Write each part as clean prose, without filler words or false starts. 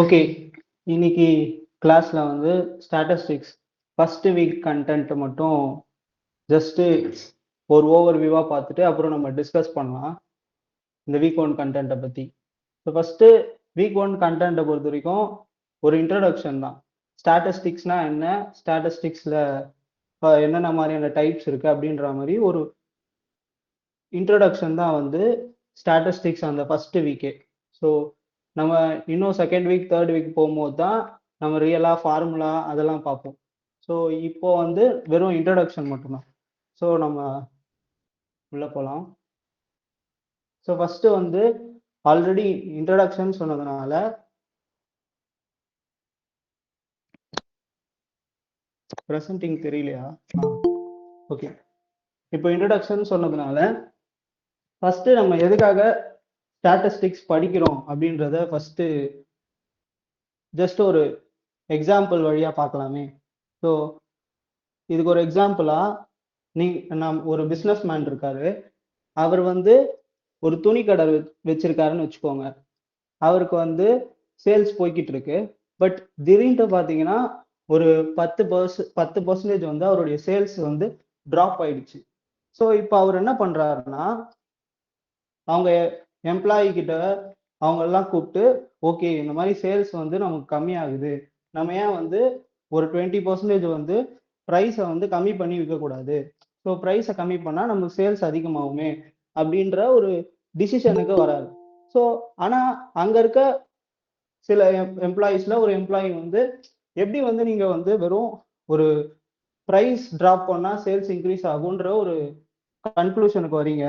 Okay. இன்னைக்கு கிளாஸ்ல வந்து ஸ்டாட்டிஸ்டிக்ஸ் ஃபர்ஸ்ட் வீக் கண்டென்ட் மட்டும் ஜஸ்ட் ஒரு ஓவர்வியூவா பார்த்துட்டு அப்புறம் நம்ம டிஸ்கஸ் பண்ணலாம் இந்த வீக் ஒன் கண்டென்ட்டை பத்தி. ஸோ ஃபர்ஸ்ட் வீக் ஒன் கண்டென்ட்டை பொறுத்த வரைக்கும் ஒரு இன்ட்ரடக்ஷன் தான். ஸ்டாட்டிஸ்டிக்ஸ்னா என்ன, ஸ்டாட்டிஸ்டிக்ஸ்ல என்னென்ன மாதிரியான டைப்ஸ் இருக்கு அப்படின்ற மாதிரி ஒரு இன்ட்ரடக்ஷன் தான் வந்து ஸ்டாட்டிஸ்டிக்ஸ் அந்த ஃபர்ஸ்ட் வீக்கே. ஸோ நம்ம இன்னும் செகண்ட் வீக் தேர்ட் வீக் போகும்போது தான் நம்ம ரியலா ஃபார்முலா அதெல்லாம் பார்ப்போம். ஸோ இப்போ வந்து வெறும் இன்ட்ரடக்ஷன் மட்டும்தான். ஸோ நம்ம உள்ள போகலாம். ஸோ ஃபர்ஸ்ட் வந்து ஆல்ரெடி இன்ட்ரடக்ஷன் சொன்னதுனால ப்ரெசென்டிங் தெரியலையா? ஓகே. இப்போ இன்ட்ரடக்ஷன் சொன்னதுனால ஃபர்ஸ்ட் நம்ம எதுக்காக ஸ்டாட்டிஸ்டிக்ஸ் படிக்கிறோம் அப்படின்றத ஃபர்ஸ்ட் ஜஸ்ட் ஒரு எக்ஸாம்பிள் வழியா பார்க்கலாமே. ஸோ இதுக்கு ஒரு எக்ஸாம்பிளா நம் ஒரு பிஸ்னஸ் மேன் இருக்காரு. அவர் வந்து ஒரு துணி கடை வச்சிருக்காருன்னு வச்சுக்கோங்க. அவருக்கு வந்து சேல்ஸ் போய்கிட்டு இருக்கு. பட் திடீர்னு பார்த்தீங்கன்னா ஒரு 10% வந்து அவருடைய சேல்ஸ் வந்து டிராப் ஆயிடுச்சு. ஸோ இப்போ அவர் என்ன பண்றாருன்னா அவங்க எம்ப்ளாயி கிட்ட அவங்க எல்லாம் கூப்பிட்டு ஓகே இந்த மாதிரி சேல்ஸ் வந்து நமக்கு கம்மியாகுது, நம்ம ஏன் வந்து ஒரு 20% வந்து ப்ரைஸை வந்து கம்மி பண்ணி விற்கக்கூடாது, ஸோ ப்ரைஸை கம்மி பண்ணா நமக்கு சேல்ஸ் அதிகமாகுமே அப்படின்ற ஒரு டிசிஷனுக்கு வராரு. ஸோ ஆனா அங்க இருக்க சில எம்ப்ளாயிஸ்ல ஒரு எம்ப்ளாயி வந்து எப்படி வந்து நீங்க வந்து வெறும் ஒரு ப்ரைஸ் டிராப் பண்ணா சேல்ஸ் இன்க்ரீஸ் ஆகுன்ற ஒரு கன்க்ளூஷனுக்கு வரீங்க.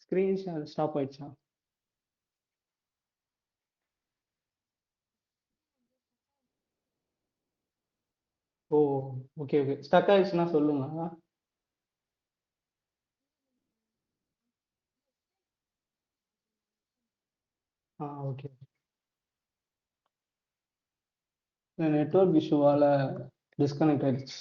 ஸ்கிரீன் ஸ்டாப் ஆயிடுச்சா? ஓ, ஓகே ஓகே. ஸ்டக் ஆயிடுச்சுன்னா சொல்லுங்க. ஓகே. நெட்வொர்க் இஷ்யூவால டிஸ்கனெக்ட் ஆயிடுச்சு.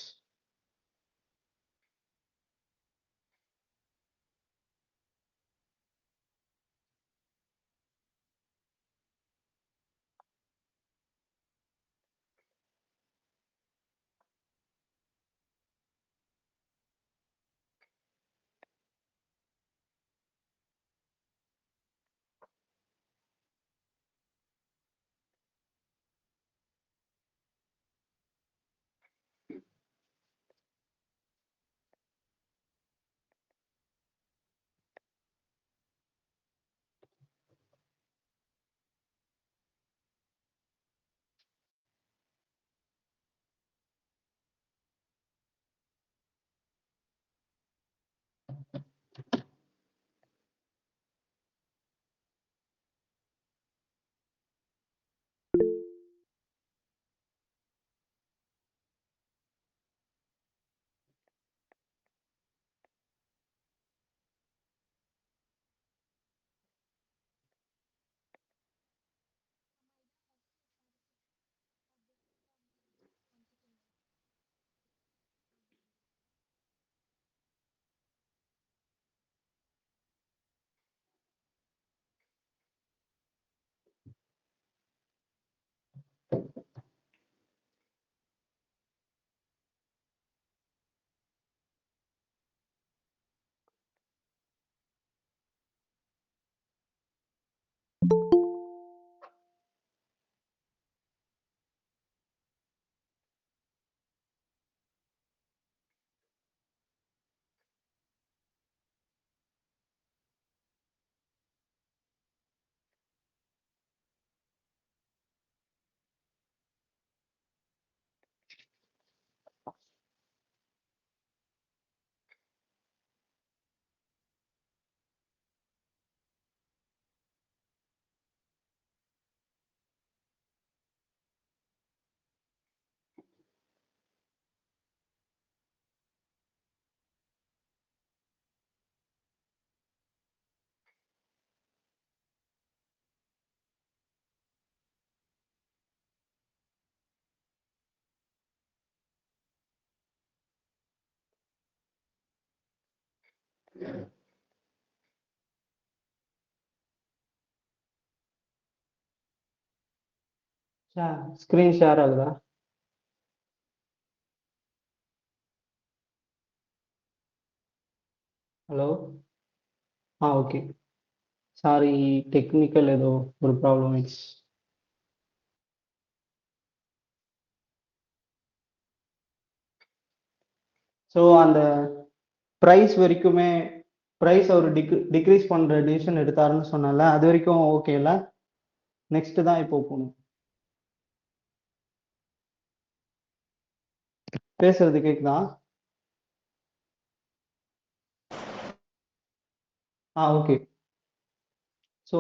ஸ்க்ரீன் ஷேர் ஆகுதா? ஹலோ. ஓகே. சாரி, டெக்னிக்கல் ஏதோ ஒரு ப்ராப்ளம் ஆயிடுச்சு. ஸோ அந்த ப்ரைஸ் வரைக்குமே ப்ரைஸ் அவர் டிக்ரீஸ் பண்ணுற டிசிஷன் எடுத்தாருன்னு சொன்னால, அது வரைக்கும் ஓகேல. நெக்ஸ்ட் தான் இப்போ போகணும். பேசுறது கேக்குதா? ஓகே. ஸோ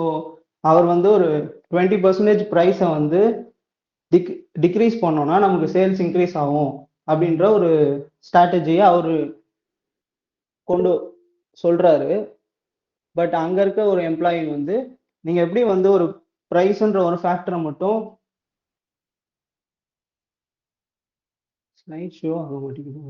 அவர் வந்து ஒரு 20% ப்ரைஸை வந்து டிக்ரீஸ் பண்ணோம்னா நமக்கு சேல்ஸ் இன்க்ரீஸ் ஆகும் அப்படின்ற ஒரு ஸ்ட்ராட்டஜியை அவர் கொண்டு சொல்றாரு. பட் அங்க இருக்க ஒரு எம்ப்ளாயி வந்து, நீங்க எப்படி வந்து ஒரு ப்ரைஸ்ன்ற ஒரு ஃபேக்டரை மட்டும் ஸ்லைட் ஷோ ஆக மாட்டேங்குது.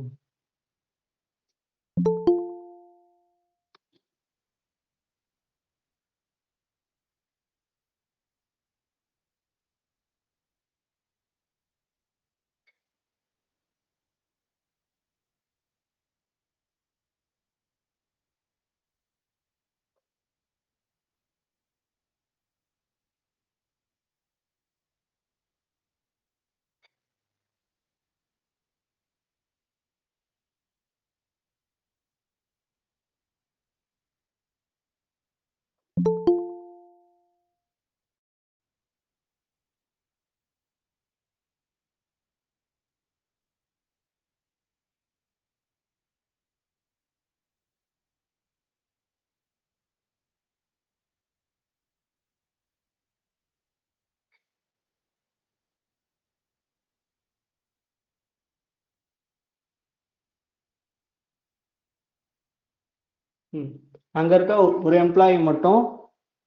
அங்க இருக்க ஒரு எம்ப்ளாயி மட்டும்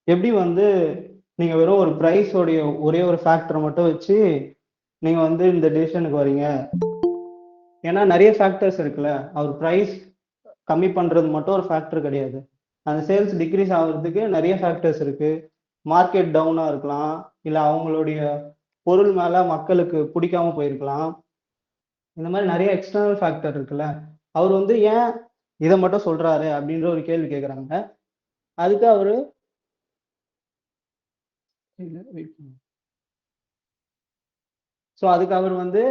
எப்படி வந்து நீங்க வெறும் ஒரு பிரைஸோடைய ஒரே ஒரு ஃபேக்டரை மட்டும் வச்சு நீங்க வந்து இந்த டிசிஷனுக்கு வரீங்க? ஏன்னா நிறைய ஃபேக்டர்ஸ் இருக்குல்ல. அவர் பிரைஸ் கம்மி பண்றது மட்டும் ஒரு ஃபேக்டர் கிடையாது. அந்த சேல்ஸ் டிக்ரீஸ் ஆகுறதுக்கு நிறைய ஃபேக்டர்ஸ் இருக்கு. மார்க்கெட் டவுனா இருக்கலாம், இல்ல அவங்களுடைய பொருள் மேல மக்களுக்கு பிடிக்காம போயிருக்கலாம். இந்த மாதிரி நிறைய எக்ஸ்டர்னல் ஃபேக்டர் இருக்குல்ல. அவர் வந்து ஏன் இதை மட்டும் சொல்றாரு அப்படின்ற ஒரு கேள்வி கேட்குறாங்க. அதுக்கு அவரு ஸோ அதுக்கு அவர் வந்து,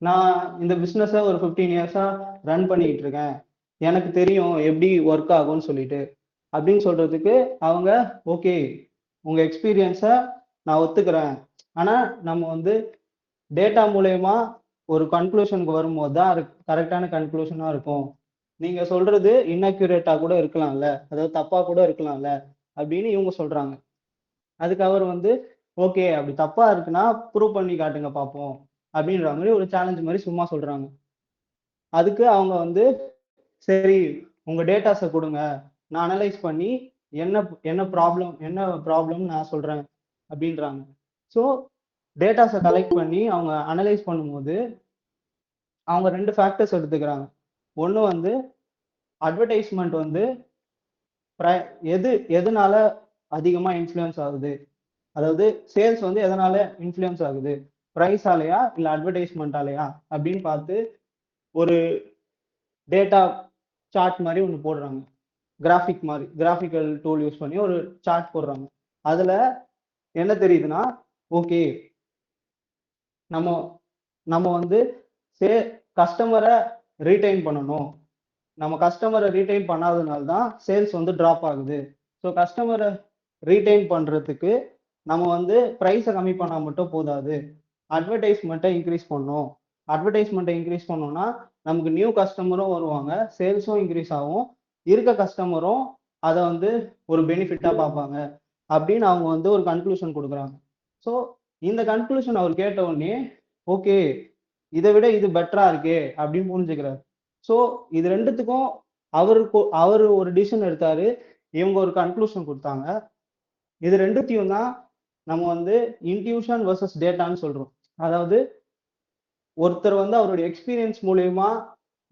நான் இந்த பிஸ்னஸை ஒரு 15 இயர்ஸா ரன் பண்ணிக்கிட்டு இருக்கேன், எனக்கு தெரியும் எப்படி ஒர்க் ஆகும்னு சொல்லிட்டு அப்படின்னு சொல்றதுக்கு அவங்க ஓகே, உங்க எக்ஸ்பீரியன்ஸை நான் ஒத்துக்கிறேன், ஆனா நம்ம வந்து டேட்டா மூலயமா ஒரு கன்க்ளூஷனுக்கு வரும்போது தான் அது கரெக்டான கன்க்ளூஷனா இருக்கும். நீங்க சொல்றது இன்அக்யூரேட்டா கூட இருக்கலாம்ல, அதாவது தப்பா கூட இருக்கலாம்ல அப்படின்னு இவங்க சொல்றாங்க. அதுக்கு அவர் வந்து ஓகே, அப்படி தப்பா இருக்குன்னா ப்ரூவ் பண்ணி காட்டுங்க பார்ப்போம் அப்படின்ற மாதிரி ஒரு சேலஞ்ச் மாதிரி சும்மா சொல்றாங்க. அதுக்கு அவங்க வந்து சரி, உங்க டேட்டாஸை கொடுங்க, நான் அனலைஸ் பண்ணி என்ன என்ன ப்ராப்ளம் நான் சொல்றேன் அப்படின்றாங்க. ஸோ டேட்டாஸை கலெக்ட் பண்ணி அவங்க அனலைஸ் பண்ணும்போது அவங்க ரெண்டு ஃபேக்டர்ஸ் எடுத்துக்கிறாங்க. ஒன்று வந்து அட்வர்டைஸ்மெண்ட் வந்து எதனால அதிகமா இன்ஃப்ளூயன்ஸ் ஆகுது, அதாவது சேல்ஸ் வந்து எதனால இன்ஃப்ளூயன்ஸ் ஆகுது, ப்ரைஸாலையா இல்லை அட்வர்டைஸ்மெண்ட்டாலையா அப்படின்னு பார்த்து ஒரு டேட்டா சார்ட் மாதிரி ஒன்று போடுறாங்க. கிராஃபிக்கல் டூல் யூஸ் பண்ணி ஒரு சார்ட் போடுறாங்க. அதுல என்ன தெரியுதுன்னா, ஓகே, நம்ம நம்ம வந்து கஸ்டமரை ரீடைன் பண்ணணும். நம்ம கஸ்டமரை ரீடைன் பண்ணாததுனால தான் சேல்ஸ் வந்து ட்ராப் ஆகுது. ஸோ கஸ்டமரை ரீடைன் பண்றதுக்கு நம்ம வந்து ப்ரைஸை கம்மி பண்ணா மட்டும் போதாது, அட்வர்டைஸ்மெண்ட்டை இன்க்ரீஸ் பண்ணணும். அட்வர்டைஸ்மெண்ட்டை இன்க்ரீஸ் பண்ணோம்னா நமக்கு நியூ கஸ்டமரும் வருவாங்க, சேல்ஸும் இன்க்ரீஸ் ஆகும், இருக்க கஸ்டமரும் அதை வந்து ஒரு பெனிஃபிட்டா பார்ப்பாங்க அப்படின்னு அவங்க வந்து ஒரு கன்க்ளூஷன் கொடுக்குறாங்க. ஸோ இந்த கன்க்ளூஷன் அவர் கேட்ட உடனே ஓகே, இதை விட இது பெட்டரா இருக்கே அப்படின்னு புரிஞ்சுக்கிறாரு. ஸோ இது ரெண்டுத்துக்கும் அவர் ஒரு டிசிஷன் எடுத்தாரு, இவங்க ஒரு கன்க்ளூஷன் கொடுத்தாங்க. இது ரெண்டுத்தையும் தான் நம்ம வந்து இன்ட்யூஷன் வர்சஸ் டேட்டான்னு சொல்றோம். அதாவது ஒருத்தர் வந்து அவருடைய எக்ஸ்பீரியன்ஸ் மூலியமா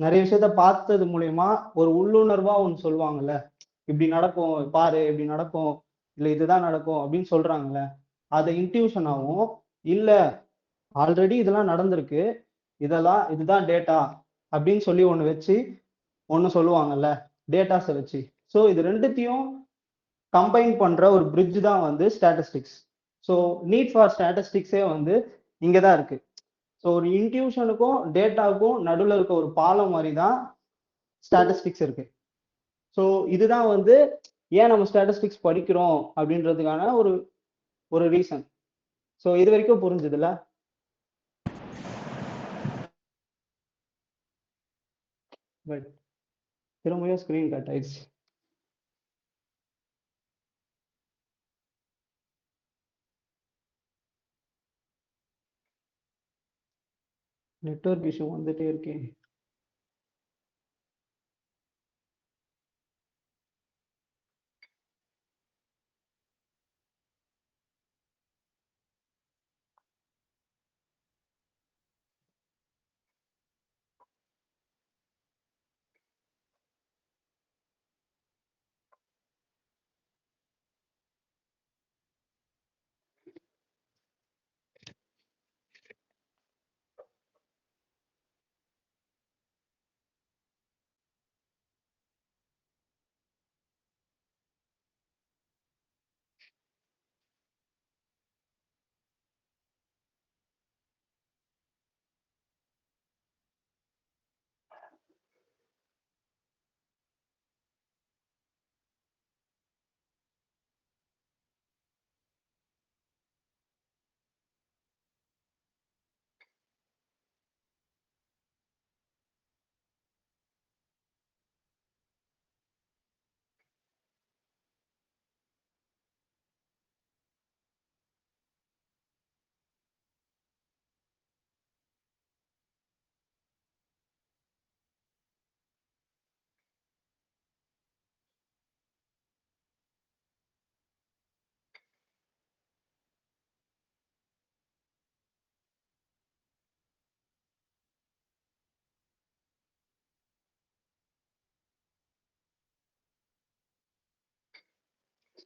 நிறைய விஷயத்த பார்த்தது மூலியமா ஒரு உள்ளுணர்வா ஒன்று சொல்லுவாங்கல்ல, இப்படி நடக்கும் பாரு, இப்படி நடக்கும், இல்லை இதுதான் நடக்கும் அப்படின்னு சொல்றாங்கல்ல, அதை இன்ட்யூஷனாகவும், இல்லை ஆல்ரெடி இதெல்லாம் நடந்திருக்கு, இதுதான் டேட்டா அப்படின்னு சொல்லி ஒன்று வச்சு ஒன்று சொல்லுவாங்கல்ல, டேட்டாஸை வச்சு. ஸோ இது ரெண்டுத்தையும் கம்பைன் பண்ற ஒரு பிரிட்ஜ் தான் வந்து ஸ்டாட்டிஸ்டிக்ஸ். ஸோ நீட் ஃபார் ஸ்டாட்டிஸ்டிக்ஸே வந்து இங்கே தான் இருக்கு. ஸோ ஒரு இன்ட்யூஷனுக்கும் டேட்டாவுக்கும் நடுவில் இருக்க ஒரு பாலம் மாதிரி தான் ஸ்டாட்டிஸ்டிக்ஸ் இருக்கு. ஸோ இதுதான் வந்து ஏன் நம்ம ஸ்டாட்டிஸ்டிக்ஸ் படிக்கிறோம் அப்படின்றதுக்கான ஒரு ஒரு ரீசன். ஸோ இது வரைக்கும் புரிஞ்சுதுல? பட் திரும்பியும் ஸ்க்ரீன் கட் ஆயிடுச்சு. நெட்வொர்க் இஷ்யூ வந்துட்டே இருக்கேன்.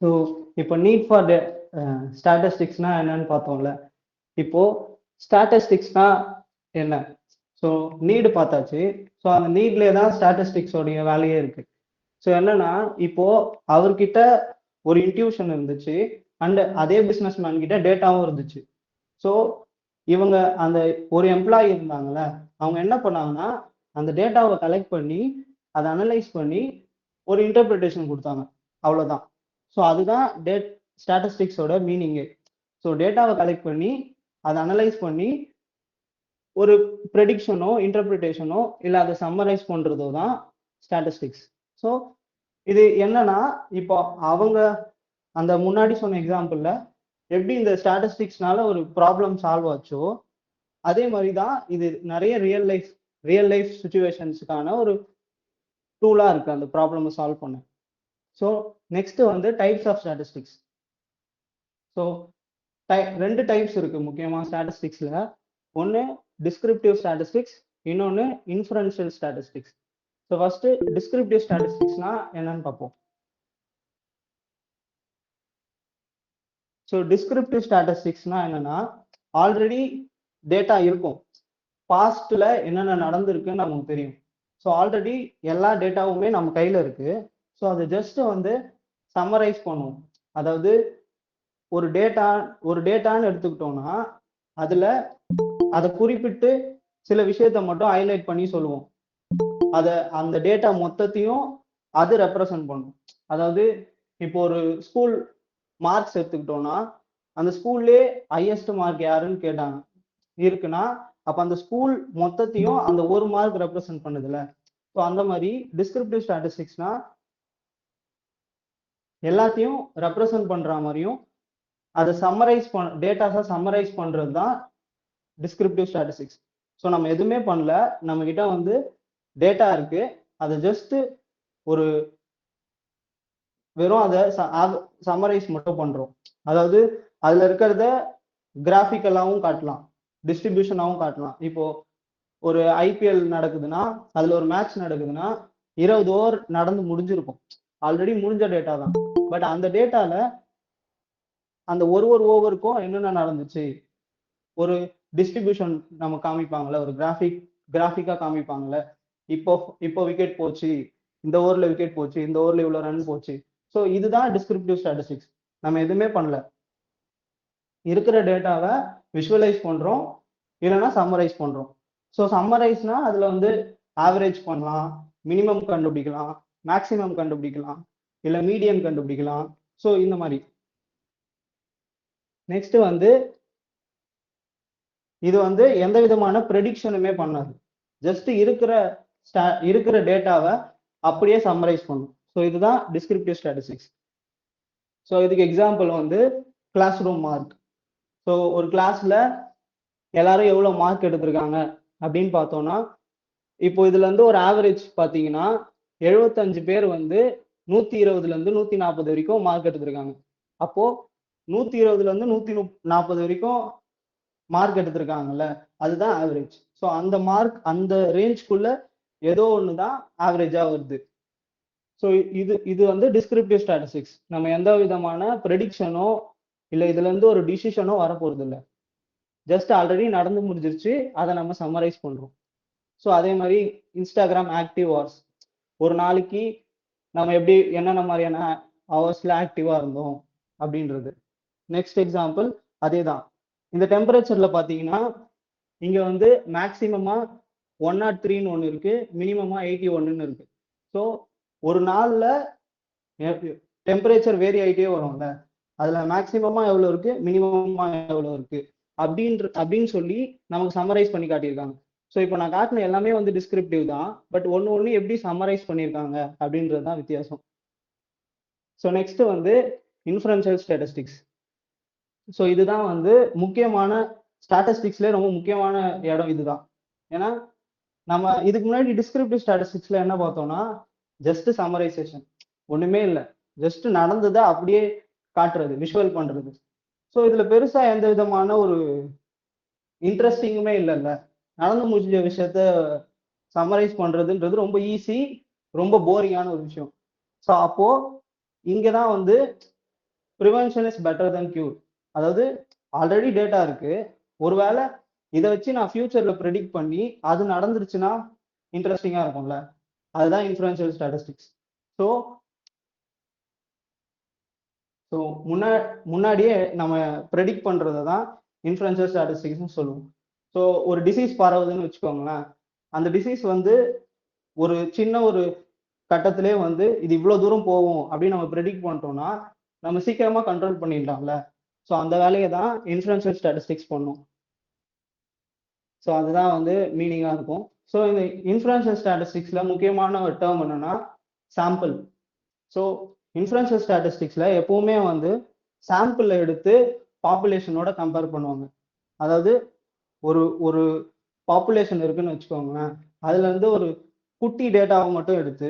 ஸோ இப்போ நீட் ஃபார் ஸ்டாட்டிஸ்டிக்ஸ்னா என்னன்னு பார்த்தோம்ல. இப்போ ஸ்டாட்டிஸ்டிக்ஸ்னா என்ன? ஸோ நீடு பார்த்தாச்சு. ஸோ அந்த நீட்லேயே தான் ஸ்டாட்டிஸ்டிக்ஸோடைய வேலையே இருக்கு. ஸோ என்னன்னா, இப்போ அவர்கிட்ட ஒரு இன்ட்யூஷன் இருந்துச்சு அண்ட் அதே பிஸ்னஸ் மேன் கிட்ட டேட்டாவும் இருந்துச்சு. ஸோ இவங்க அந்த ஒரு எம்ப்ளாயி இருந்தாங்கல்ல, அவங்க என்ன பண்ணாங்கன்னா அந்த டேட்டாவை கலெக்ட் பண்ணி அதை அனலைஸ் பண்ணி ஒரு இன்டர்பிரிட்டேஷன் கொடுத்தாங்க. அவ்வளோதான். ஸோ அதுதான் ஸ்டாட்டிஸ்டிக்ஸோட மீனிங்கு. ஸோ டேட்டாவை கலெக்ட் பண்ணி அதை அனலைஸ் பண்ணி ஒரு ப்ரெடிக்ஷனோ இன்டர்பிரிட்டேஷனோ இல்லை அதை சம்மரைஸ் பண்ணுறதோ தான் ஸ்டாட்டிஸ்டிக்ஸ். ஸோ இது என்னன்னா, இப்போ அவங்க அந்த முன்னாடி சொன்ன எக்ஸாம்பிள்ல எப்படி இந்த ஸ்டாட்டிஸ்டிக்ஸ்னால ஒரு ப்ராப்ளம் சால்வ் ஆச்சோ, அதே மாதிரி தான் இது நிறைய ரியல் லைஃப் சுச்சுவேஷன்ஸுக்கான ஒரு டூலா இருக்கு அந்த ப்ராப்ளமை சால்வ் பண்ண. ஸோ நெக்ஸ்ட் வந்து டைப்ஸ் ஆஃப் ஸ்டாட்டிஸ்டிக்ஸ். ஸோ ரெண்டு டைப்ஸ் இருக்கு முக்கியமா ஸ்டாட்டிஸ்டிக்ஸ்ல. ஒன்று டிஸ்கிரிப்டிவ் ஸ்டாட்டிஸ்டிக்ஸ், இன்னொன்று inferential statistics. So first descriptive ஸ்டாட்டிஸ்டிக்ஸ்னா என்னன்னு பார்ப்போம். ஸோ டிஸ்கிரிப்டிவ் ஸ்டாட்டிஸ்டிக்ஸ்னா என்னன்னா, ஆல்ரெடி டேட்டா இருக்கும், பாஸ்ட்ல என்னென்ன நடந்திருக்குன்னு நமக்கு தெரியும். ஸோ ஆல்ரெடி எல்லா டேட்டாவுமே நம்ம கையில இருக்கு. ஸோ அதை ஜஸ்ட் வந்து சம்மரைஸ் பண்ணுவோம். அதாவது ஒரு டேட்டான்னு எடுத்துக்கிட்டோம்னா அதுல அதை குறிப்பிட்டு சில விஷயத்த மட்டும் ஹைலைட் பண்ணி சொல்லுவோம். அந்த டேட்டா மொத்தத்தையும் அது ரெப்ரசன்ட் பண்ணும். அதாவது இப்போ ஒரு ஸ்கூல் மார்க்ஸ் எடுத்துக்கிட்டோம்னா அந்த ஸ்கூல்லே ஹையஸ்ட் மார்க் யாருன்னு கேட்டாங்க இருக்குன்னா, அப்ப அந்த ஸ்கூல் மொத்தத்தையும் அந்த ஒரு மார்க் ரெப்ரசன்ட் பண்ணுதுல. ஸோ அந்த மாதிரி டிஸ்கிரிப்டிவ் ஸ்டாட்டிஸ்டிக்ஸ்னா எல்லாத்தையும் ரெப்ரசன்ட் பண்ற மாதிரியும் அதை டேட்டாஸை சம்மரைஸ் பண்றது தான் டிஸ்கிரிப்டிவ் ஸ்டாட்டிஸ்டிக்ஸ். ஸோ நம்ம எதுவுமே பண்ணல, நம்ம கிட்ட வந்து டேட்டா இருக்கு, அதை ஜஸ்ட் ஒரு வெறும் அதை சம்மரைஸ் மட்டும் பண்றோம். அதாவது அதுல இருக்கிறத கிராஃபிக்கலாவும் காட்டலாம், டிஸ்ட்ரிபியூஷனாவும் காட்டலாம். இப்போ ஒரு ஐபிஎல் நடக்குதுன்னா, அதுல ஒரு மேட்ச் நடக்குதுன்னா 20 ஓவர் நடந்து முடிஞ்சிருக்கும், ஆல்ரெடி முடிஞ்ச டேட்டா தான். பட் அந்த டேட்டால அந்த ஒரு ஓவருக்கும் என்னென்ன நடந்துச்சு, ஒரு டிஸ்ட்ரிபியூஷன் நம்ம காமிப்பாங்கல்ல, ஒரு கிராஃபிக்கா காமிப்பாங்கல்ல. இப்போ இப்போ விக்கெட் போச்சு, இந்த ஓவர்ல விக்கெட் போச்சு, இந்த ஓவர்ல இவ்வளவு ரன் போச்சு. ஸோ இதுதான் டிஸ்கிரிப்டிவ் ஸ்டாட்டிஸ்டிக்ஸ். நம்ம எதுவுமே பண்ணல, இருக்கிற டேட்டாவை விஷுவலைஸ் பண்றோம், இல்லைன்னா சம்மரைஸ் பண்றோம். ஸோ சம்மரைஸ்னா அதுல வந்து ஆவரேஜ் பண்ணலாம், மினிமம் கண்டுபிடிக்கலாம், மேக்சிமம் கண்டுபிடிக்கலாம், இல்லை மீடியம் கண்டுபிடிக்கலாம். ஸோ இந்த மாதிரி. நெக்ஸ்ட் வந்து இது வந்து எந்த விதமான ப்ரெடிக்ஷனுமே பண்ணாது, ஜஸ்ட் இருக்கிற டேட்டாவை அப்படியே சம்மரைஸ் பண்ணும். ஸோ இதுதான் டிஸ்கிரிப்டிவ் ஸ்டாட்டிஸ்டிக்ஸ். ஸோ இதுக்கு எக்ஸாம்பிள் வந்து கிளாஸ் ரூம் மார்க். ஸோ ஒரு கிளாஸ்ல எல்லாரும் எவ்வளவு மார்க் எடுத்திருக்காங்க அப்படின்னு பார்த்தோம்னா, இப்போ இதுல இருந்து ஒரு ஆவரேஜ் பார்த்தீங்கன்னா 75 பேர் வந்து 120ல இருந்து 140 வரைக்கும் மார்க் எடுத்திருக்காங்க. அப்போ 120ல இருந்து 140 வரைக்கும் மார்க் எடுத்திருக்காங்கல்ல, அதுதான் ஆவரேஜ். ஸோ அந்த மார்க் அந்த ரேஞ்ச்குள்ள ஏதோ ஒண்ணுதான் ஆவரேஜா வருது. ஸோ இது வந்து டிஸ்கிரிப்டிவ் ஸ்டாட்டிஸ்டிக்ஸ். நம்ம எந்த விதமான ப்ரெடிக்ஷனோ இல்லை இதுல இருந்து ஒரு டிசிஷனோ வரப்போறது இல்லை, ஜஸ்ட் ஆல்ரெடி நடந்து முடிஞ்சிருச்சு, அதை நம்ம சம்மரைஸ் பண்றோம். ஸோ அதே மாதிரி இன்ஸ்டாகிராம் ஆக்டிவ் ஹவர்ஸ், ஒரு நாளைக்கு நம்ம எப்படி என்னென்ன மாதிரியான ஹவர்ஸ்ல ஆக்டிவா இருந்தோம் அப்படின்றது. நெக்ஸ்ட் எக்ஸாம்பிள் அதே தான். இந்த டெம்பரேச்சர்ல பார்த்தீங்கன்னா இங்க வந்து மேக்சிமமா 103ன்னு ஒன்று இருக்கு, மினிமமா 81ன்னு இருக்கு. ஸோ ஒரு நாள்ல டெம்பரேச்சர் வேரி ஆகிட்டே வரும்ல, அதுல மேக்சிமமா எவ்வளவு இருக்கு, மினிமமா எவ்வளவு இருக்கு அப்படின்னு சொல்லி நமக்கு சம்மரைஸ் பண்ணி காட்டியிருக்காங்க. ஸோ இப்போ நான் காட்டின எல்லாமே வந்து டிஸ்கிரிப்டிவ் தான், பட் ஒன்று எப்படி சம்மரைஸ் பண்ணியிருக்காங்க அப்படின்றது தான் வித்தியாசம். ஸோ நெக்ஸ்ட் வந்து இன்ஃபரன்ஷியல் ஸ்டாட்டிஸ்டிக்ஸ். ஸோ இதுதான் வந்து முக்கியமான ஸ்டாட்டிஸ்டிக்ஸ்ல ரொம்ப முக்கியமான இடம் இதுதான். ஏன்னா நம்ம இதுக்கு முன்னாடி டிஸ்கிரிப்டிவ் ஸ்டாட்டிஸ்டிக்ஸ்ல என்ன பார்த்தோம்னா, ஜஸ்ட் சம்மரைசேஷன், ஒண்ணுமே இல்லை, ஜஸ்ட் நடந்ததை அப்படியே காட்டுறது, விஷுவல் பண்றது. ஸோ இதுல பெருசா எந்த விதமான ஒரு இன்ட்ரெஸ்டிங்குமே இல்லைல்ல. நடந்து முடிஞ்ச விஷயத்த சம்மரைஸ் பண்றதுன்றது ரொம்ப ஈஸி, ரொம்ப போரிங்கான ஒரு விஷயம். ஸோ அப்போ இங்கதான் வந்து prevention is better then cure. அதாவது ஆல்ரெடி டேட்டா இருக்கு, ஒருவேளை இதை வச்சு நான் ஃபியூச்சர்ல ப்ரெடிக்ட் பண்ணி அது நடந்துருச்சுன்னா இன்ட்ரெஸ்டிங்கா இருக்கும்ல, அதுதான் இன்ஃபரன்ஷியல் ஸ்டாட்டிஸ்டிக்ஸ். ஸோ ஸோ முன்னாடியே நம்ம ப்ரெடிக்ட் பண்றதை தான் இன்ஃபரன்ஷியல் ஸ்டாட்டிஸ்டிக்ஸ்னு சொல்லுவோம். ஸோ ஒரு டிசீஸ் பரவுதுன்னு வச்சுக்கோங்களேன், அந்த டிசீஸ் வந்து ஒரு சின்ன ஒரு கட்டத்திலே வந்து இது இவ்வளவு தூரம் போகும் அப்படின்னு நம்ம ப்ரெடிக்ட் பண்ணிட்டோம்னா நம்ம சீக்கிரமா கண்ட்ரோல் பண்ணிடலாம்ல. ஸோ அந்த வேலையை தான் இன்ஃபரன்ஷியல் ஸ்டாட்டிஸ்டிக்ஸ் பண்ணும். ஸோ அதுதான் வந்து மீனிங்கா இருக்கும். ஸோ இந்த இன்ஃபரன்ஷியல் ஸ்டாட்டிஸ்டிக்ஸ்ல முக்கியமான ஒரு டேர்ம் என்னன்னா சாம்பிள். ஸோ இன்ஃபரன்ஷியல் ஸ்டாட்டிஸ்டிக்ஸ்ல எப்பவுமே வந்து சாம்பிள் எடுத்து பாப்புலேஷனோட கம்பேர் பண்ணுவாங்க. அதாவது ஒரு ஒரு பாப்புலேஷன் இருக்குன்னு வச்சுக்கோங்களேன், அதுல இருந்து ஒரு குட்டி டேட்டாவை மட்டும் எடுத்து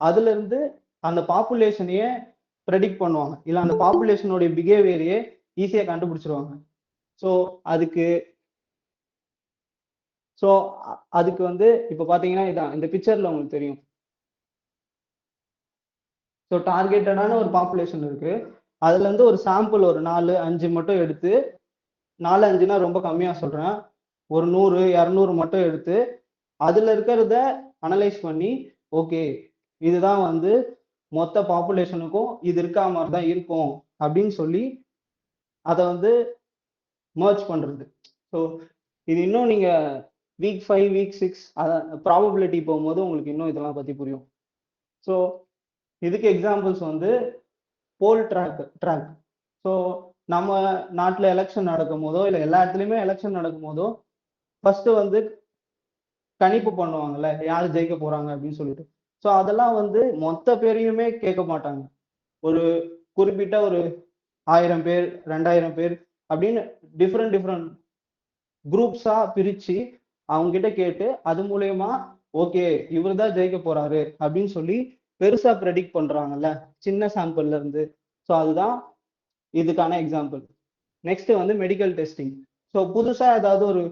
அதுல இருந்து அந்த பாப்புலேஷனையே ப்ரெடிக்ட் பண்ணுவாங்க, இல்லை அந்த பாப்புலேஷனுடைய பிஹேவியரையே ஈஸியா கண்டுபிடிச்சிருவாங்க. ஸோ அதுக்கு ஸோ அதுக்கு வந்து இப்போ பார்த்தீங்கன்னா இதான் இந்த பிக்சர்ல உங்களுக்கு தெரியும். ஸோ டார்கெட்டடான ஒரு பாப்புலேஷன் இருக்கு, அதுல இருந்து ஒரு சாம்பிள் ஒரு 4-5 மட்டும் எடுத்து, 4-5னா ரொம்ப கம்மியா சொல்றேன், ஒரு 100-200 மட்டும் எடுத்து அதுல இருக்கிறத அனலைஸ் பண்ணி, ஓகே இதுதான் வந்து மொத்த பாப்புலேஷனுக்கும் இது இருக்கா மாதிரி தான் இருக்கும் அப்படின்னு சொல்லி அதை வந்து மர்ஜ் பண்றது. ஸோ இது இன்னும் நீங்க வீக் 5 வீக் 6 ப்ராபபிலிட்டி போகும்போது உங்களுக்கு இன்னும் இதெல்லாம் பத்தி புரியும். ஸோ இதுக்கு எக்ஸாம்பிள்ஸ் வந்து போல் ட்ராக். ஸோ நம்ம நாட்டில் எலெக்ஷன் நடக்கும் போதோ இல்லை எல்லா இடத்துலையுமே எலெக்ஷன் நடக்கும் போதோ ஃபர்ஸ்ட் வந்து கணிப்பு பண்ணுவாங்கல்ல, யார் ஜெயிக்க போறாங்க அப்படின்னு சொல்லிட்டு. ஸோ அதெல்லாம் வந்து மொத்த பேரையுமே கேட்க மாட்டாங்க, ஒரு குறிப்பிட்ட ஒரு 1000 பேர் 2000 பேர் அப்படின்னு டிஃப்ரெண்ட் குரூப்ஸா பிரிச்சு அவங்க கிட்ட கேட்டு அது மூலயமா ஓகே இவர் தான் ஜெயிக்க போறாரு அப்படின்னு சொல்லி பெருசா ப்ரெடிக்ட் பண்றாங்கல்ல சின்ன சாம்பிள்ல இருந்து. ஸோ அதுதான் இதுக்கான எக்ஸாம்பிள். நெக்ஸ்ட் வந்து மெடிக்கல் டெஸ்டிங். ஸோ புதுசா ஏதாவது ஒரு